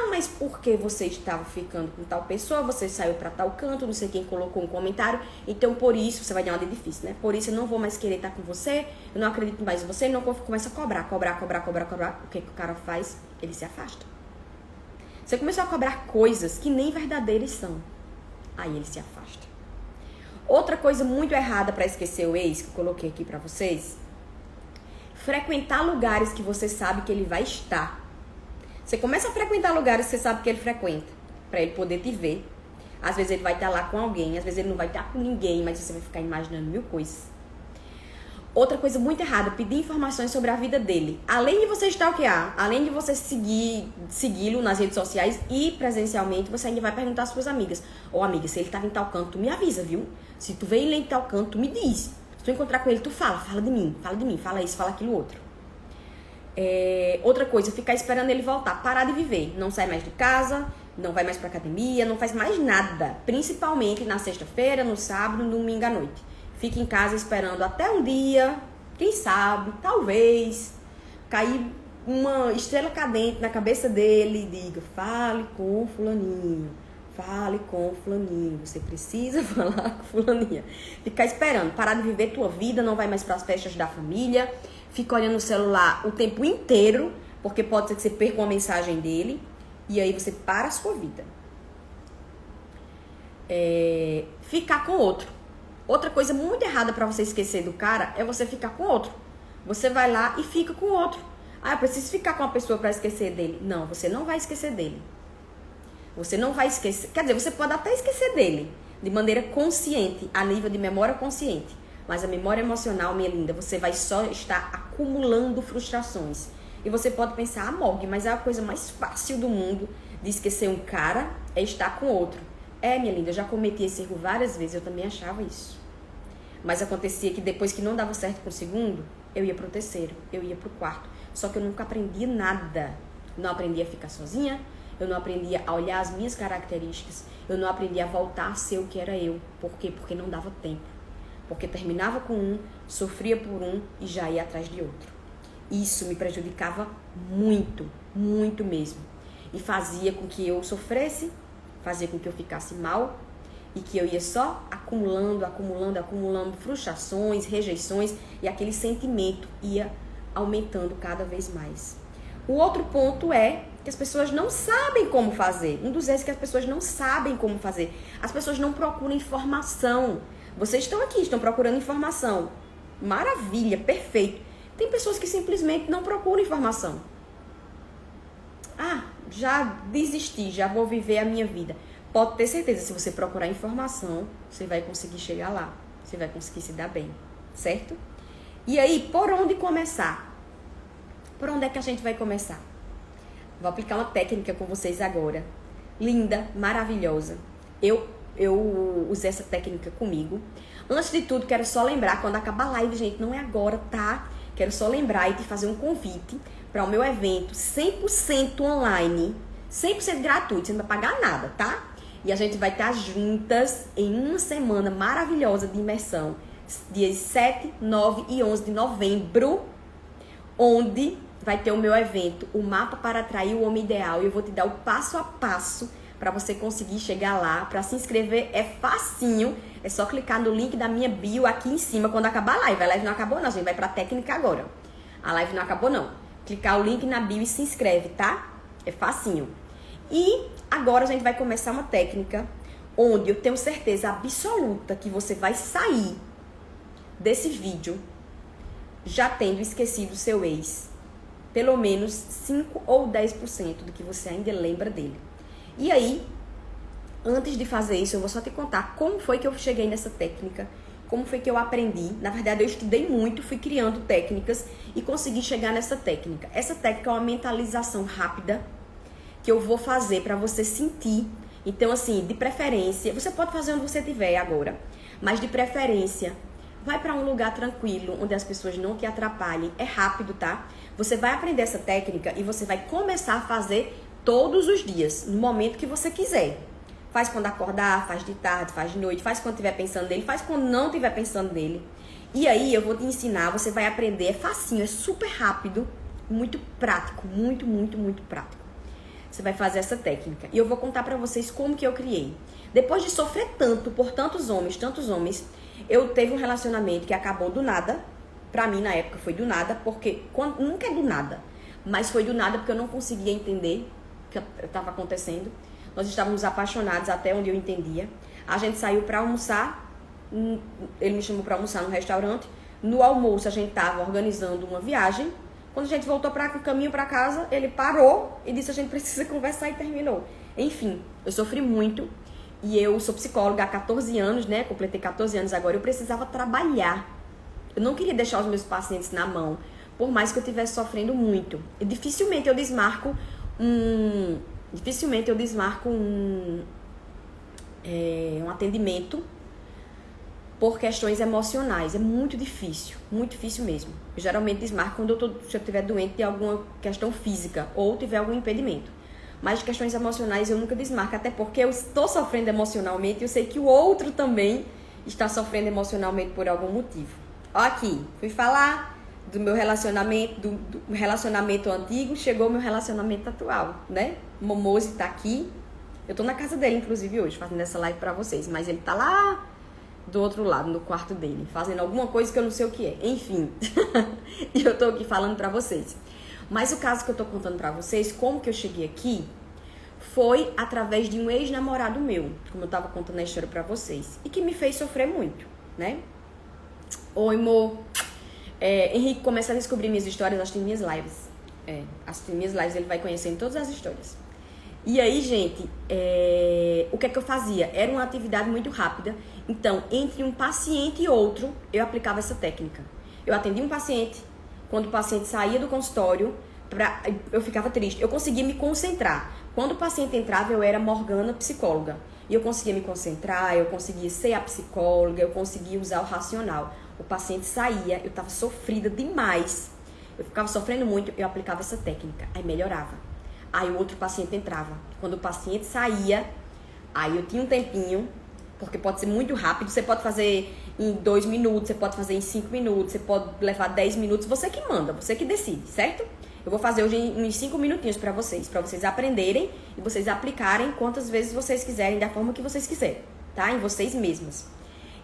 Mas porque você estava ficando com tal pessoa, você saiu pra tal canto, não sei quem colocou um comentário, então por isso, você vai dar uma de difícil, né? Por isso eu não vou mais querer estar com você, eu não acredito mais em você, não começa a cobrar. O que o cara faz? Ele se afasta. Você começou a cobrar coisas que nem verdadeiras são. Aí ele se afasta. Outra coisa muito errada pra esquecer o ex, que eu coloquei aqui pra vocês, frequentar lugares que você sabe que ele vai estar. Você começa a frequentar lugares que você sabe que ele frequenta, pra ele poder te ver. Às vezes ele vai estar lá com alguém, às vezes ele não vai estar com ninguém, mas você vai ficar imaginando mil coisas. Outra coisa muito errada, pedir informações sobre a vida dele. Além de você stalkear, além de você segui-lo nas redes sociais e presencialmente, você ainda vai perguntar às suas amigas. Ô amiga, se ele tava em tal canto, tu me avisa, viu? Se tu vê ele em tal canto, tu me diz. Se tu encontrar com ele, tu fala de mim, fala isso, fala aquilo outro. Outra coisa, ficar esperando ele voltar, parar de viver. Não sai mais de casa, não vai mais pra academia, não faz mais nada. Principalmente na sexta-feira, no sábado, no domingo à noite. Fica em casa esperando até um dia, quem sabe, talvez, cair uma estrela cadente na cabeça dele e diga, fale com fulaninho, você precisa falar com fulaninha. Ficar esperando, parar de viver tua vida, não vai mais para as festas da família, fica olhando o celular o tempo inteiro, porque pode ser que você perca uma mensagem dele, e aí você para a sua vida. Ficar com outro. Outra coisa muito errada pra você esquecer do cara é você ficar com outro. Você vai lá e fica com outro. Ah, eu preciso ficar com uma pessoa pra esquecer dele. Não, você não vai esquecer dele. Você não vai esquecer. Quer dizer, você pode até esquecer dele de maneira consciente, a nível de memória consciente. Mas a memória emocional, minha linda, você vai só estar acumulando frustrações. E você pode pensar, Morgue, mas é a coisa mais fácil do mundo de esquecer um cara é estar com outro. Minha linda, eu já cometi esse erro várias vezes, eu também achava isso. Mas acontecia que depois que não dava certo com o segundo, eu ia pro terceiro, eu ia pro quarto. Só que eu nunca aprendi nada. Não aprendi a ficar sozinha, eu não aprendi a olhar as minhas características, eu não aprendi a voltar a ser o que era eu. Por quê? Porque não dava tempo. Porque terminava com um, sofria por um e já ia atrás de outro. Isso me prejudicava muito, muito mesmo. E fazia com que eu sofresse, fazia com que eu ficasse mal e que eu ia só acumulando frustrações, rejeições e aquele sentimento ia aumentando cada vez mais. O outro ponto é que as pessoas não sabem como fazer. Um dos erros é que as pessoas não sabem como fazer. As pessoas não procuram informação. Vocês estão aqui, estão procurando informação. Maravilha, perfeito. Tem pessoas que simplesmente não procuram informação. Já desisti, já vou viver a minha vida. Pode ter certeza, se você procurar informação, você vai conseguir chegar lá. Você vai conseguir se dar bem, certo? E aí, por onde começar? Por onde é que a gente vai começar? Vou aplicar uma técnica com vocês agora. Linda, maravilhosa. Eu usei essa técnica comigo. Antes de tudo, quero só lembrar, quando acabar a live, gente, não é agora, tá? Quero só lembrar e te fazer um convite para o meu evento 100% online, 100% gratuito, você não vai pagar nada, tá? E a gente vai estar juntas em uma semana maravilhosa de imersão, dias 7, 9 e 11 de novembro, onde vai ter o meu evento, o Mapa para Atrair o Homem Ideal, e eu vou te dar o passo a passo para você conseguir chegar lá. Para se inscrever é facinho, é só clicar no link da minha bio aqui em cima quando acabar a live. A live não acabou não, a gente vai para a técnica agora. A live não acabou não. Clicar o link na bio e se inscreve, tá? É facinho. E agora a gente vai começar uma técnica onde eu tenho certeza absoluta que você vai sair desse vídeo já tendo esquecido o seu ex. Pelo menos 5 ou 10% do que você ainda lembra dele. E aí, antes de fazer isso, eu vou só te contar como foi que eu cheguei nessa técnica, como foi que eu aprendi. Na verdade, eu estudei muito, fui criando técnicas e consegui chegar nessa técnica. Essa técnica é uma mentalização rápida que eu vou fazer para você sentir. Então, assim, de preferência, você pode fazer onde você estiver agora, mas de preferência, vai para um lugar tranquilo, onde as pessoas não te atrapalhem. É rápido, tá? Você vai aprender essa técnica e você vai começar a fazer todos os dias, no momento que você quiser. Faz quando acordar, faz de tarde, faz de noite, faz quando estiver pensando nele, faz quando não estiver pensando nele. E aí eu vou te ensinar, você vai aprender, é facinho, é super rápido, muito prático, muito, muito, muito prático. Você vai fazer essa técnica. E eu vou contar pra vocês como que eu criei. Depois de sofrer tanto por tantos homens, eu teve um relacionamento que acabou do nada. Pra mim, na época, foi do nada, porque nunca é do nada. Mas foi do nada porque eu não conseguia entender o que estava acontecendo. Nós estávamos apaixonados até onde eu entendia. A gente saiu pra almoçar. Ele me chamou pra almoçar no restaurante. No almoço, a gente estava organizando uma viagem. Quando a gente voltou para o caminho para casa, ele parou e disse: a gente precisa conversar, e terminou. Enfim, eu sofri muito. E eu sou psicóloga há 14 anos, né? Completei 14 anos agora. Eu precisava trabalhar. Eu não queria deixar os meus pacientes na mão, por mais que eu estivesse sofrendo muito. E dificilmente eu desmarco um atendimento por questões emocionais. É muito difícil mesmo. Eu geralmente desmarco quando se eu estiver doente de alguma questão física ou tiver algum impedimento. Mas de questões emocionais eu nunca desmarco, até porque eu estou sofrendo emocionalmente e eu sei que o outro também está sofrendo emocionalmente por algum motivo. Ó aqui, fui falar do meu relacionamento, do relacionamento antigo, chegou o meu relacionamento atual, né? O Momose tá aqui. Eu tô na casa dele, inclusive, hoje, fazendo essa live pra vocês. Mas ele tá lá do outro lado, no quarto dele, fazendo alguma coisa que eu não sei o que é. Enfim, e eu tô aqui falando pra vocês. Mas o caso que eu tô contando pra vocês, como que eu cheguei aqui, foi através de um ex-namorado meu, como eu tava contando a história pra vocês, e que me fez sofrer muito, né? Oi, amor. Henrique começa a descobrir minhas histórias assistindo minhas lives. Assistindo minhas lives, ele vai conhecendo todas as histórias. E aí, gente, o que é que eu fazia? Era uma atividade muito rápida. Então, entre um paciente e outro, eu aplicava essa técnica. Eu atendia um paciente. Quando o paciente saía do consultório, eu ficava triste. Eu conseguia me concentrar. Quando o paciente entrava, eu era Morgana psicóloga. E eu conseguia me concentrar, eu conseguia ser a psicóloga, eu conseguia usar o racional. O paciente saía, eu estava sofrida demais. Eu ficava sofrendo muito, eu aplicava essa técnica. Aí melhorava. Aí o outro paciente entrava. Quando o paciente saía, aí eu tinha um tempinho, porque pode ser muito rápido. Você pode fazer em 2 minutos, você pode fazer em 5 minutos, você pode levar 10 minutos. Você que manda, você que decide, certo? Eu vou fazer hoje uns 5 minutinhos pra vocês aprenderem e vocês aplicarem quantas vezes vocês quiserem, da forma que vocês quiserem, tá? Em vocês mesmas.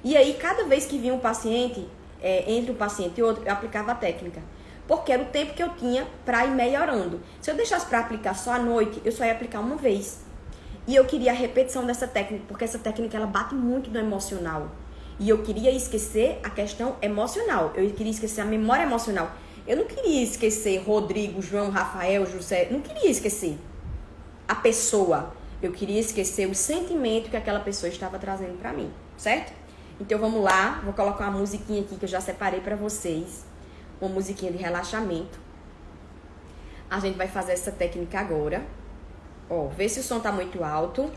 E aí, cada vez que vinha um paciente, entre um paciente e outro, eu aplicava a técnica. Porque era o tempo que eu tinha pra ir melhorando. Se eu deixasse pra aplicar só à noite, eu só ia aplicar uma vez. E eu queria a repetição dessa técnica, porque essa técnica, ela bate muito no emocional. E eu queria esquecer a questão emocional. Eu queria esquecer a memória emocional. Eu não queria esquecer Rodrigo, João, Rafael, José. Não queria esquecer a pessoa. Eu queria esquecer o sentimento que aquela pessoa estava trazendo pra mim, certo? Então vamos lá. Vou colocar uma musiquinha aqui que eu já separei pra vocês. Uma musiquinha de relaxamento. A gente vai fazer essa técnica agora. Ó, vê se o som tá muito alto.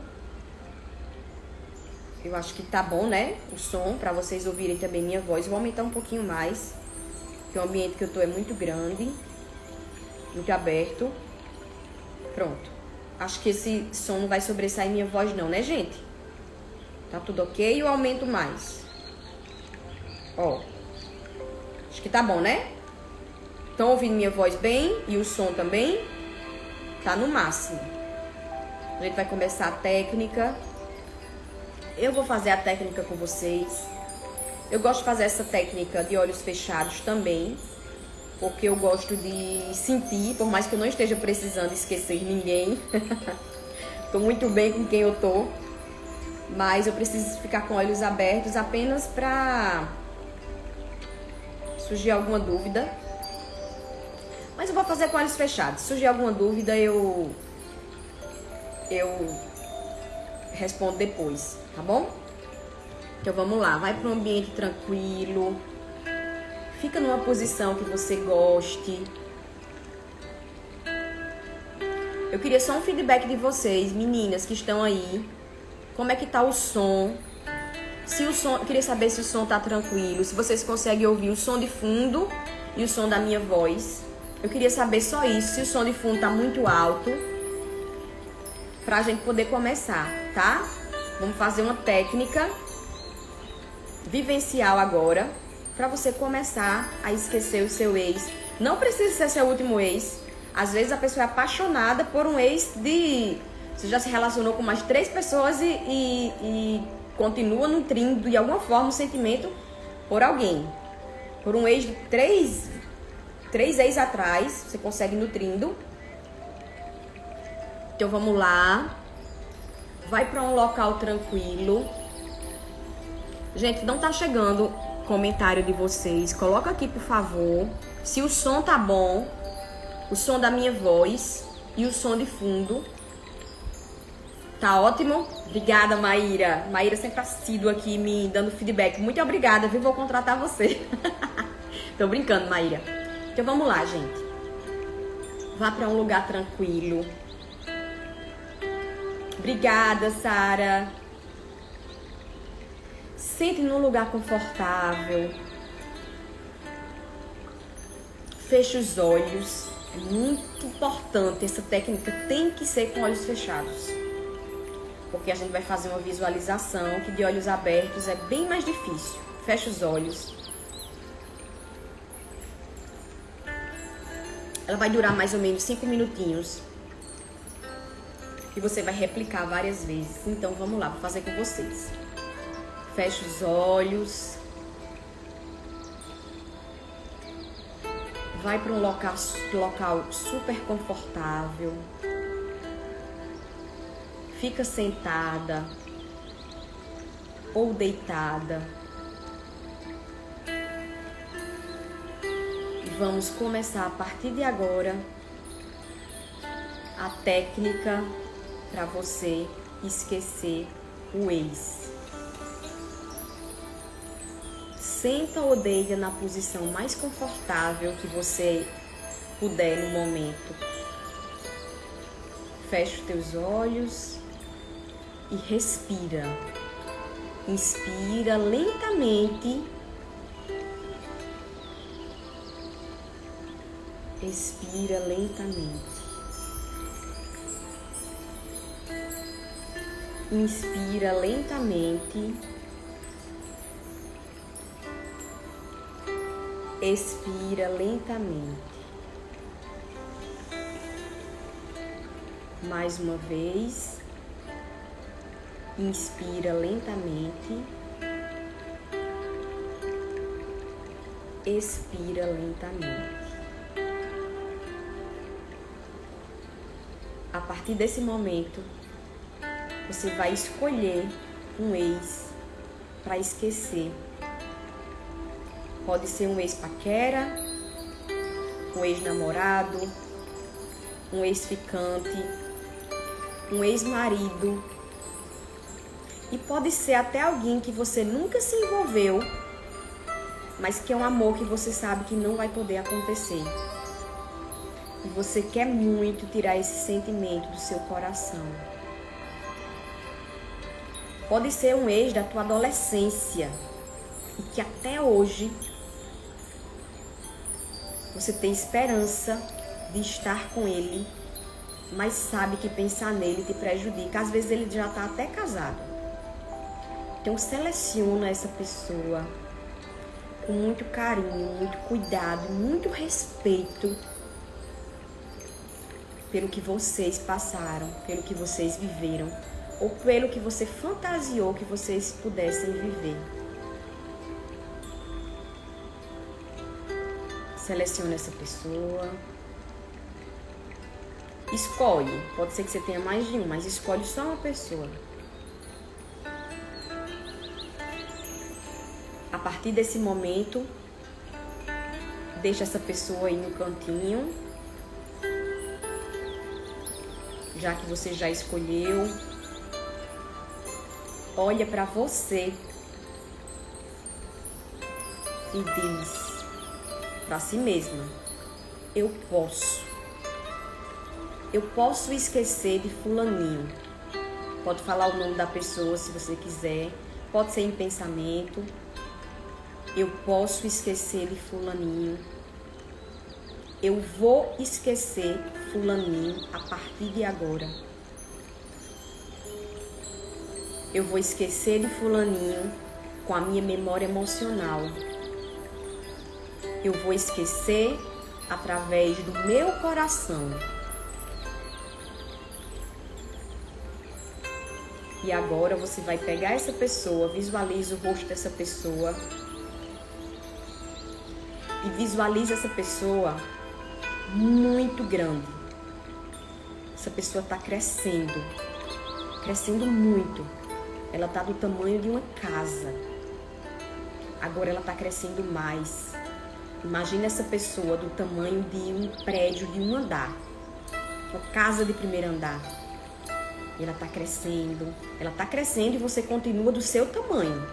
Eu acho que tá bom, né? O som, pra vocês ouvirem também minha voz. Eu vou aumentar um pouquinho mais, porque o ambiente que eu tô é muito grande, muito aberto. Pronto. Acho que esse som não vai sobressair minha voz não, né, gente? Tá tudo ok? Eu aumento mais. Ó. Acho que tá bom, né? Estão ouvindo minha voz bem? E o som também? Tá no máximo. A gente vai começar a técnica. Eu vou fazer a técnica com vocês. Eu gosto de fazer essa técnica de olhos fechados também, porque eu gosto de sentir, por mais que eu não esteja precisando esquecer ninguém. Tô muito bem com quem eu tô, mas eu preciso ficar com olhos abertos apenas pra surgir alguma dúvida. Mas eu vou fazer com olhos fechados. Se surgir alguma dúvida, eu respondo depois, tá bom? Então vamos lá, vai para um ambiente tranquilo. Fica numa posição que você goste. Eu queria só um feedback de vocês, meninas que estão aí. Como é que tá o som? Eu queria saber se o som tá tranquilo, se vocês conseguem ouvir o som de fundo e o som da minha voz. Eu queria saber só isso, se o som de fundo tá muito alto, pra gente poder começar, tá? Vamos fazer uma técnica vivencial agora, pra você começar a esquecer o seu ex. Não precisa ser seu último ex. Às vezes a pessoa é apaixonada por um ex de... Você já se relacionou com mais 3 pessoas e continua nutrindo de alguma forma o sentimento por alguém. Por um ex de 3 ex atrás, você consegue nutrindo. Então vamos lá. Vai pra um local tranquilo. Gente, não tá chegando comentário de vocês. Coloca aqui, por favor, se o som tá bom, o som da minha voz e o som de fundo. Tá ótimo? Obrigada, Maíra. Maíra sempre assídua aqui me dando feedback. Muito obrigada, viu? Vou contratar você. Tô brincando, Maíra. Então vamos lá, gente. Vá pra um lugar tranquilo. Obrigada, Sara. Sente num lugar confortável. Feche os olhos. É muito importante. Essa técnica tem que ser com olhos fechados. Porque a gente vai fazer uma visualização que de olhos abertos é bem mais difícil. Feche os olhos. Ela vai durar mais ou menos 5 minutinhos. E você vai replicar várias vezes. Então vamos lá, vou fazer com vocês. Feche os olhos. Vai para um local super confortável. Fica sentada ou deitada. E vamos começar a partir de agora a técnica para você esquecer o ex. Senta ou deita na posição mais confortável que você puder no momento. Fecha os teus olhos e respira. Inspira lentamente. Expira lentamente. Inspira lentamente. Expira lentamente. Mais uma vez. Inspira lentamente. Expira lentamente. A partir desse momento, você vai escolher um ex para esquecer. Pode ser um ex-paquera, um ex-namorado, um ex-ficante, um ex-marido. E pode ser até alguém que você nunca se envolveu, mas que é um amor que você sabe que não vai poder acontecer. E você quer muito tirar esse sentimento do seu coração. Pode ser um ex da tua adolescência e que até hoje você tem esperança de estar com ele, mas sabe que pensar nele te prejudica. Às vezes ele já está até casado. Então seleciona essa pessoa com muito carinho, muito cuidado, muito respeito pelo que vocês passaram, pelo que vocês viveram, ou pelo que você fantasiou que vocês pudessem viver. Seleciona essa pessoa. Escolhe. Pode ser que você tenha mais de um, mas escolhe só uma pessoa. A partir desse momento, deixa essa pessoa aí no cantinho. Já que você já escolheu, olha para você e diz para si mesma: eu posso esquecer de fulaninho. Pode falar o nome da pessoa se você quiser, pode ser em pensamento. Eu posso esquecer de fulaninho. Eu vou esquecer fulaninho a partir de agora. Eu vou esquecer de fulaninho com a minha memória emocional. Eu vou esquecer através do meu coração. E agora você vai pegar essa pessoa, visualiza o rosto dessa pessoa. E visualiza essa pessoa muito grande. Essa pessoa está crescendo muito. Ela está do tamanho de uma casa. Agora ela está crescendo mais. Imagina essa pessoa do tamanho de um prédio de um andar. Uma casa de primeiro andar. E ela tá crescendo e você continua do seu tamanho.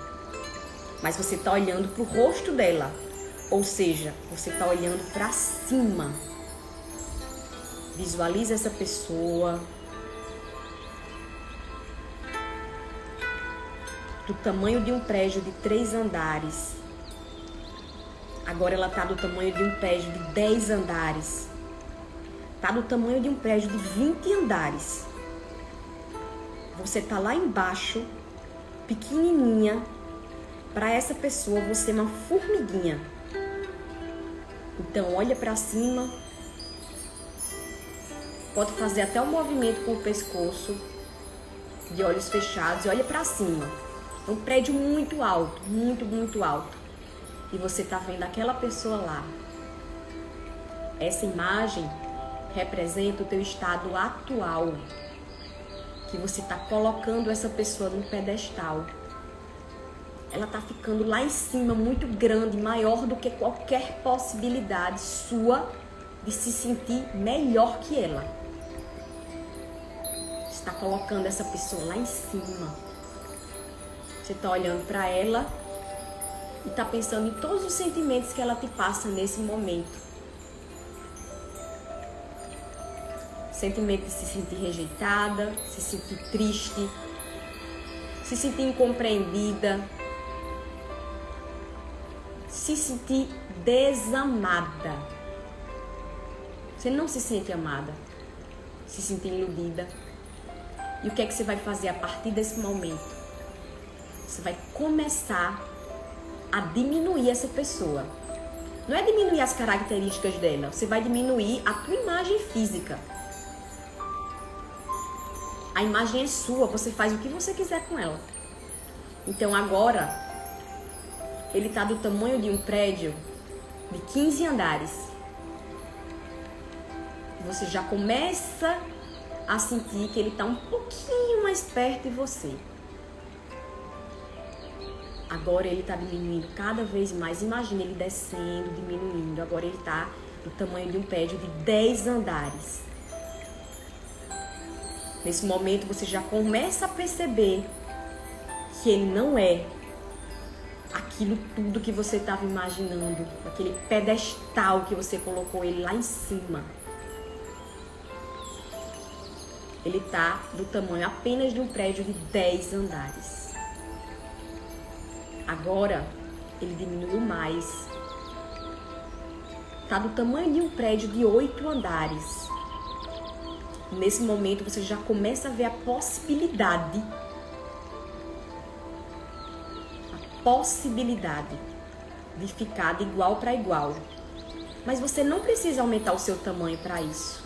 Mas você tá olhando pro rosto dela. Ou seja, você tá olhando pra cima. Visualiza essa pessoa do tamanho de um prédio de 3 andares. Agora ela tá do tamanho de um prédio de 10 andares. Tá do tamanho de um prédio de 20 andares. Você tá lá embaixo, pequenininha. Para essa pessoa, você é uma formiguinha. Então, olha para cima. Pode fazer até um movimento com o pescoço, de olhos fechados, e olha para cima. É um prédio muito alto, muito alto. E você tá vendo aquela pessoa lá. Essa imagem representa o teu estado atual. Que você tá colocando essa pessoa num pedestal. Ela tá ficando lá em cima, muito grande, maior do que qualquer possibilidade sua de se sentir melhor que ela. Você tá colocando essa pessoa lá em cima. Você tá olhando para ela e tá pensando em todos os sentimentos que ela te passa nesse momento. Sentimento de se sentir rejeitada, se sentir triste, se sentir incompreendida, se sentir desamada. Você não se sente amada, se sentir iludida. E o que é que você vai fazer a partir desse momento? Você vai começar a diminuir essa pessoa. Não é diminuir as características dela, você vai diminuir a tua imagem física. A imagem é sua, você faz o que você quiser com ela. Então agora, ele está do tamanho de um prédio de 15 andares. Você já começa a sentir que ele está um pouquinho mais perto de você. Agora ele está diminuindo cada vez mais. Imagina ele descendo, diminuindo. Agora ele está do tamanho de um prédio de 10 andares. Nesse momento você já começa a perceber que ele não é aquilo tudo que você estava imaginando, aquele pedestal que você colocou ele lá em cima. Ele está do tamanho apenas de um prédio de 10 andares. Agora ele diminuiu mais. Está do tamanho de um prédio de 8 andares. Nesse momento você já começa a ver a possibilidade de ficar de igual para igual. Mas você não precisa aumentar o seu tamanho para isso.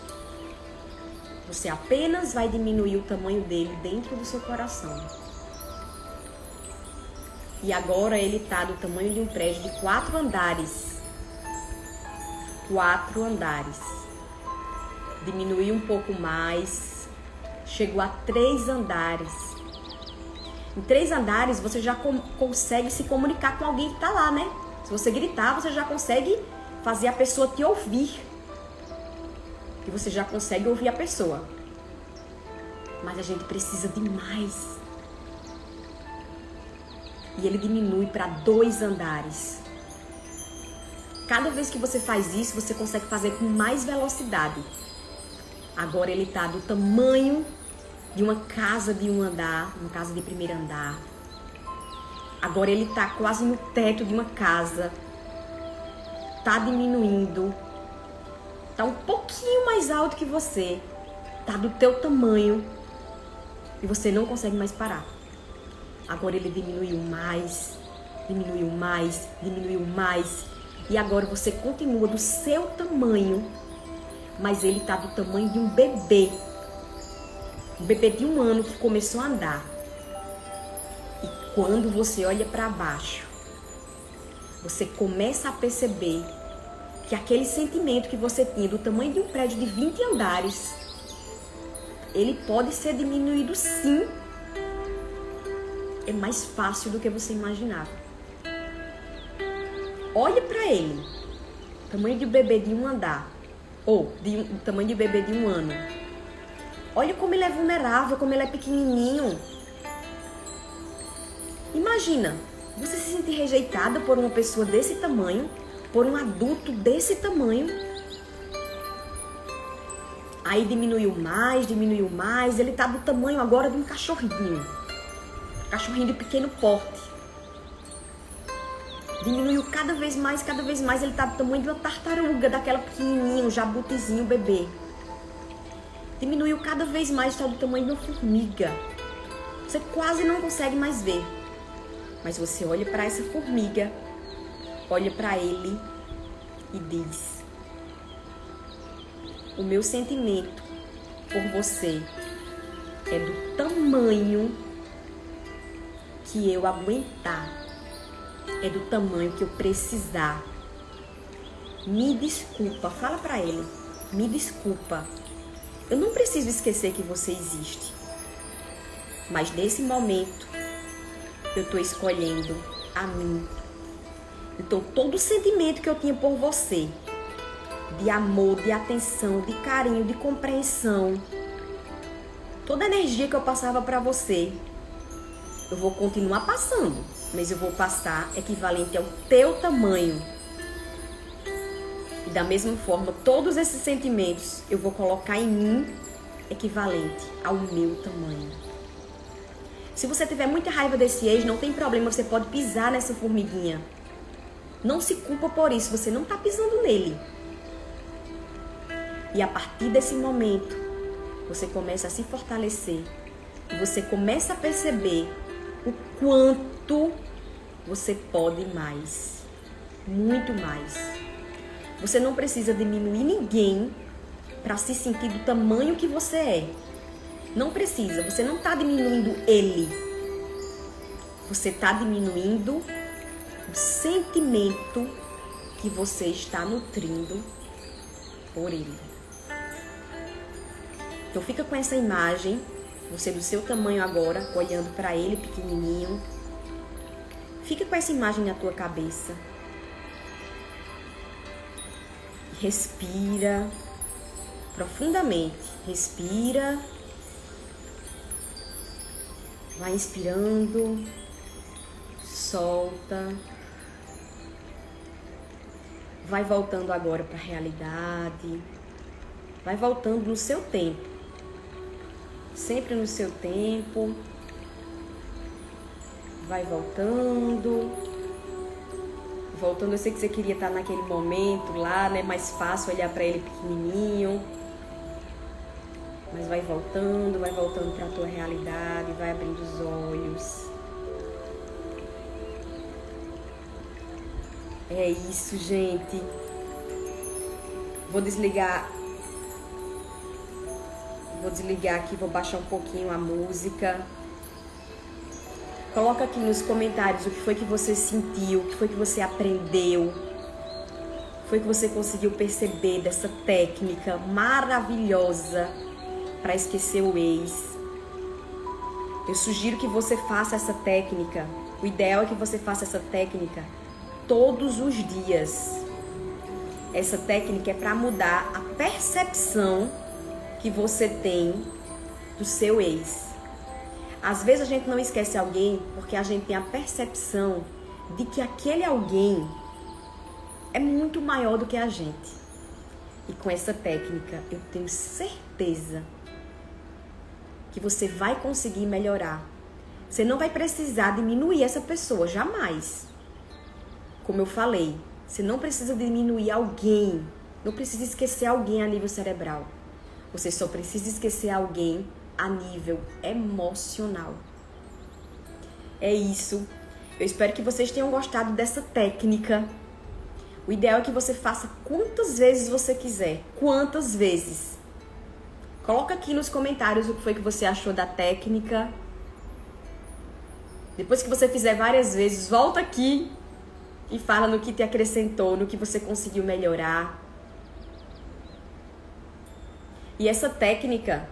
Você apenas vai diminuir o tamanho dele dentro do seu coração. E agora ele está do tamanho de um prédio de 4 andares. 4 andares. Diminuiu um pouco mais. Chegou a 3 andares. Em 3 andares você já consegue se comunicar com alguém que está lá, né? Se você gritar, você já consegue fazer a pessoa te ouvir. E você já consegue ouvir a pessoa. Mas a gente precisa de mais. E ele diminui para 2 andares. Cada vez que você faz isso, você consegue fazer com mais velocidade. Agora ele está do tamanho de uma casa de 1 andar, uma casa de 1º andar. Agora ele está quase no teto de uma casa. Está diminuindo. Está um pouquinho mais alto que você. Está do teu tamanho. E você não consegue mais parar. Agora ele diminuiu mais, diminuiu mais, diminuiu mais. E agora você continua do seu tamanho, mas ele está do tamanho de um bebê. Um bebê de 1 ano que começou a andar. E quando você olha para baixo, você começa a perceber que aquele sentimento que você tinha do tamanho de um prédio de 20 andares, ele pode ser diminuído sim. É mais fácil do que você imaginava. Olha para ele. Tamanho de bebê de 1 andar. Ou tamanho de bebê de 1 ano. Olha como ele é vulnerável, como ele é pequenininho. Imagina, você se sentir rejeitada por uma pessoa desse tamanho, por um adulto desse tamanho. Aí diminuiu mais, ele tá do tamanho agora de um cachorrinho. Cachorrinho de pequeno porte. Diminuiu cada vez mais, ele tá do tamanho de uma tartaruga, daquela pequenininha, um jabutizinho bebê. Diminuiu cada vez mais, está do tamanho de uma formiga. Você quase não consegue mais ver. Mas você olha para essa formiga, olha para ele e diz: o meu sentimento por você é do tamanho que eu aguentar, é do tamanho que eu precisar. Me desculpa, fala para ele, me desculpa. Eu não preciso esquecer que você existe. Mas nesse momento, eu estou escolhendo a mim. Então, todo o sentimento que eu tinha por você, de amor, de atenção, de carinho, de compreensão, toda a energia que eu passava para você, eu vou continuar passando, mas eu vou passar equivalente ao teu tamanho. E da mesma forma, todos esses sentimentos eu vou colocar em mim equivalente ao meu tamanho. Se você tiver muita raiva desse ex, não tem problema, você pode pisar nessa formiguinha. Não se culpa por isso, você não está pisando nele. E a partir desse momento, você começa a se fortalecer. E você começa a perceber o quanto você pode mais. Muito mais. Você não precisa diminuir ninguém para se sentir do tamanho que você é. Não precisa, você não está diminuindo ele. Você está diminuindo o sentimento que você está nutrindo por ele. Então fica com essa imagem, você do seu tamanho agora, olhando para ele pequenininho. Fica com essa imagem na tua cabeça. Respira profundamente. Respira. Vai inspirando. Solta. Vai voltando agora para a realidade. Vai voltando no seu tempo. Sempre no seu tempo. Vai voltando. Voltando, eu sei que você queria estar naquele momento lá, né? Mais fácil olhar para ele pequenininho. Mas vai voltando para a tua realidade, vai abrindo os olhos. É isso, gente. Vou desligar aqui, vou baixar um pouquinho a música. Coloca aqui nos comentários o que foi que você sentiu, o que foi que você aprendeu, o que foi que você conseguiu perceber dessa técnica maravilhosa para esquecer o ex. Eu sugiro que você faça essa técnica. O ideal é que você faça essa técnica todos os dias. Essa técnica é para mudar a percepção que você tem do seu ex. Às vezes a gente não esquece alguém porque a gente tem a percepção de que aquele alguém é muito maior do que a gente. E com essa técnica eu tenho certeza que você vai conseguir melhorar. Você não vai precisar diminuir essa pessoa, jamais. Como eu falei, você não precisa diminuir alguém, não precisa esquecer alguém a nível cerebral. Você só precisa esquecer alguém a nível emocional. É isso. Eu espero que vocês tenham gostado dessa técnica. O ideal é que você faça quantas vezes você quiser. Quantas vezes. Coloca aqui nos comentários o que foi que você achou da técnica. Depois que você fizer várias vezes, volta aqui e fala no que te acrescentou, no que você conseguiu melhorar. E essa técnica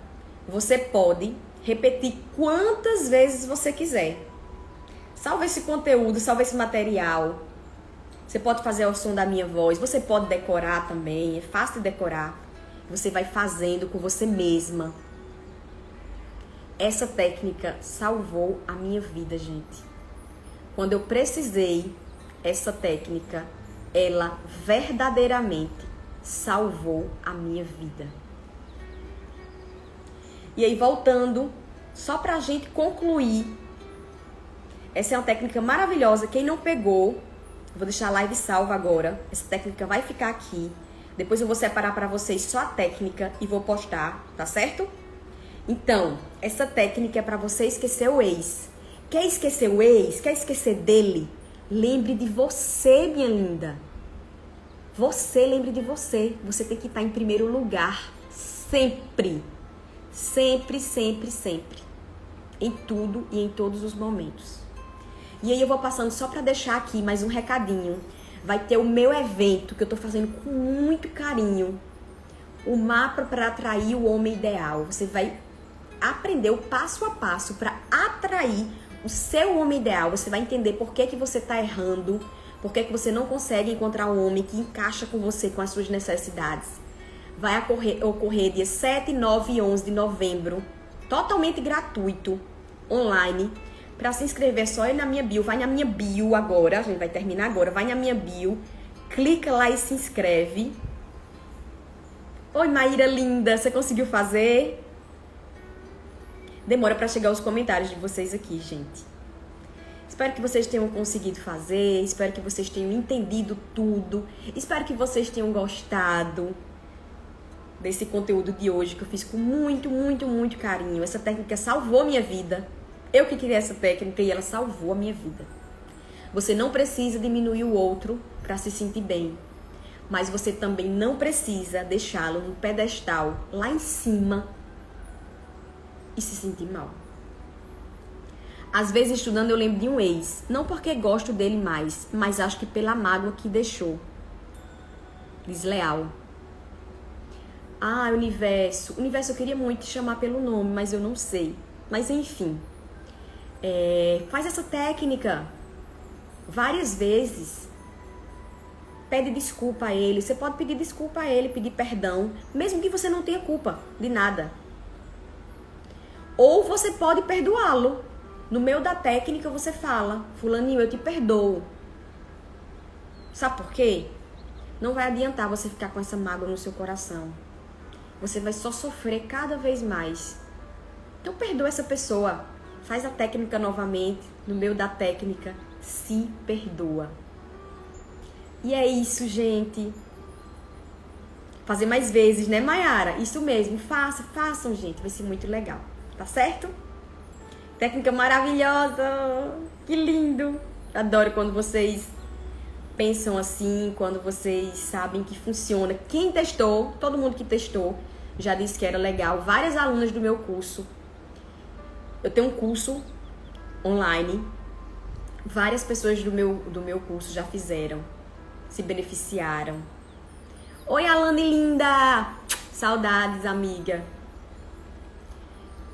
você pode repetir quantas vezes você quiser. Salva esse conteúdo, salva esse material. Você pode fazer ao som da minha voz, você pode decorar também, é fácil de decorar. Você vai fazendo com você mesma. Essa técnica salvou a minha vida, gente. Quando eu precisei, essa técnica, ela verdadeiramente salvou a minha vida. E aí, voltando, só pra gente concluir, essa é uma técnica maravilhosa. Quem não pegou, vou deixar a live salva agora. Essa técnica vai ficar aqui. Depois eu vou separar pra vocês só a técnica e vou postar, tá certo? Então, essa técnica é pra você esquecer o ex. Quer esquecer o ex? Quer esquecer dele? Lembre de você, minha linda. Você, lembre de você. Você tem que estar em primeiro lugar. Sempre. Sempre, sempre, sempre. Em tudo e em todos os momentos. E aí eu vou passando só pra deixar aqui mais um recadinho. Vai ter o meu evento que eu tô fazendo com muito carinho. O mapa para atrair o homem ideal. Você vai aprender o passo a passo para atrair o seu homem ideal. Você vai entender por que você tá errando, por que você não consegue encontrar um homem que encaixa com você, com as suas necessidades. Vai ocorrer dia 7, 9 e 11 de novembro, totalmente gratuito, online. Para se inscrever é só ir na minha bio. Vai na minha bio agora, a gente vai terminar agora. Vai na minha bio, clica lá e se inscreve. Oi, Maíra linda, você conseguiu fazer? Demora para chegar os comentários de vocês aqui, gente. Espero que vocês tenham conseguido fazer, espero que vocês tenham entendido tudo, espero que vocês tenham gostado desse conteúdo de hoje, que eu fiz com muito, muito, muito carinho. Essa técnica salvou minha vida. Eu que queria essa técnica e ela salvou a minha vida. Você não precisa diminuir o outro para se sentir bem. Mas você também não precisa deixá-lo no pedestal lá em cima e se sentir mal. Às vezes, estudando, eu lembro de um ex. Não porque gosto dele mais, mas acho que pela mágoa que deixou. Desleal. Ah, universo. Universo, eu queria muito te chamar pelo nome, mas eu não sei. Mas enfim. Faz essa técnica várias vezes. Pede desculpa a ele. Você pode pedir desculpa a ele, pedir perdão, mesmo que você não tenha culpa de nada. Ou você pode perdoá-lo. No meio da técnica você fala: fulaninho, eu te perdoo. Sabe por quê? Não vai adiantar você ficar com essa mágoa no seu coração. Você vai só sofrer cada vez mais. Então perdoa essa pessoa. Faz a técnica novamente. No meio da técnica, se perdoa. E é isso, gente. Fazer mais vezes, né, Mayara? Isso mesmo. Façam, gente. Vai ser muito legal. Tá certo? Técnica maravilhosa. Que lindo. Adoro quando vocês pensam assim, quando vocês sabem que funciona. Quem testou, todo mundo que testou, já disse que era legal. Várias alunas do meu curso. Eu tenho um curso online. Várias pessoas do meu curso já fizeram. Se beneficiaram. Oi, Alane linda! Saudades, amiga.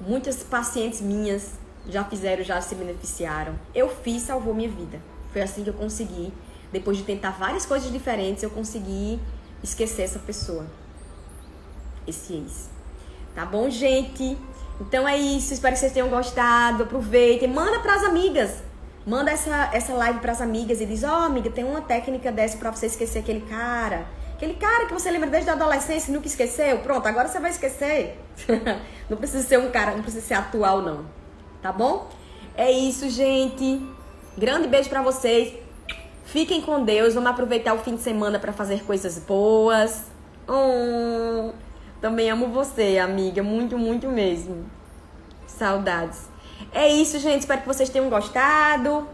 Muitas pacientes minhas já fizeram, já se beneficiaram. Eu fiz, salvou minha vida. Foi assim que eu consegui. Depois de tentar várias coisas diferentes, eu consegui esquecer essa pessoa. Esse ex. Tá bom, gente? Então é isso. Espero que vocês tenham gostado. Aproveitem. Manda pras amigas. Manda essa live pras amigas e diz: ó, amiga, tem uma técnica dessa pra você esquecer aquele cara. Aquele cara que você lembra desde a adolescência e nunca esqueceu. Pronto, agora você vai esquecer. Não precisa ser um cara, não precisa ser atual, não. Tá bom? É isso, gente. Grande beijo pra vocês. Fiquem com Deus. Vamos aproveitar o fim de semana pra fazer coisas boas. Também amo você, amiga. Muito, muito mesmo. Saudades. É isso, gente. Espero que vocês tenham gostado.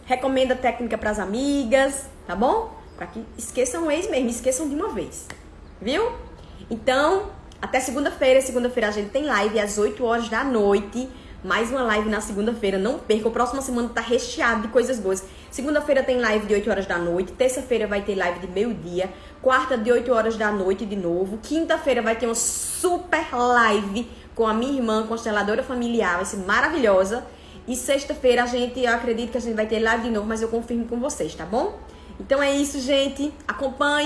Recomenda a técnica pras amigas, tá bom? Pra que esqueçam o ex mesmo, esqueçam de uma vez. Viu? Então, até segunda-feira. Segunda-feira a gente tem live às 8 horas da noite. Mais uma live na segunda-feira. Não perca. A próxima semana tá recheado de coisas boas. Segunda-feira tem live de 8 horas da noite. Terça-feira vai ter live de meio-dia. Quarta de 8 horas da noite de novo. Quinta-feira vai ter uma super live com a minha irmã, consteladora familiar. Vai ser maravilhosa. E sexta-feira eu acredito que a gente vai ter live de novo, mas eu confirmo com vocês, tá bom? Então é isso, gente.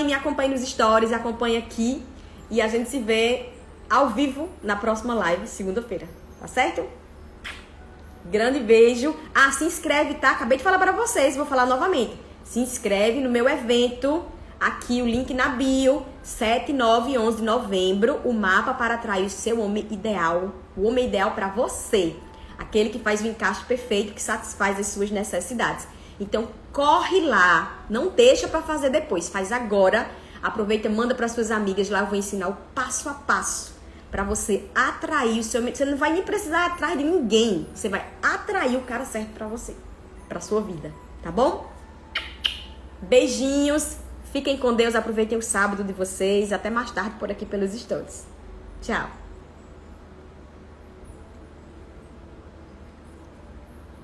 Me acompanhe nos stories, acompanhe aqui. E a gente se vê ao vivo na próxima live, segunda-feira. Tá certo? Grande beijo. Ah, se inscreve, tá? Acabei de falar pra vocês, vou falar novamente. Se inscreve no meu evento, aqui o link na bio, 7, 9 e 11 de novembro, o mapa para atrair o seu homem ideal, o homem ideal pra você. Aquele que faz o encaixe perfeito, que satisfaz as suas necessidades. Então, corre lá, não deixa pra fazer depois, faz agora. Aproveita, manda para suas amigas, lá eu vou ensinar o passo a passo para você atrair o seu... Você não vai nem precisar ir atrás de ninguém, você vai atrair o cara certo para você, para sua vida, tá bom? Beijinhos, fiquem com Deus, aproveitem o sábado de vocês, até mais tarde por aqui pelos stories. Tchau!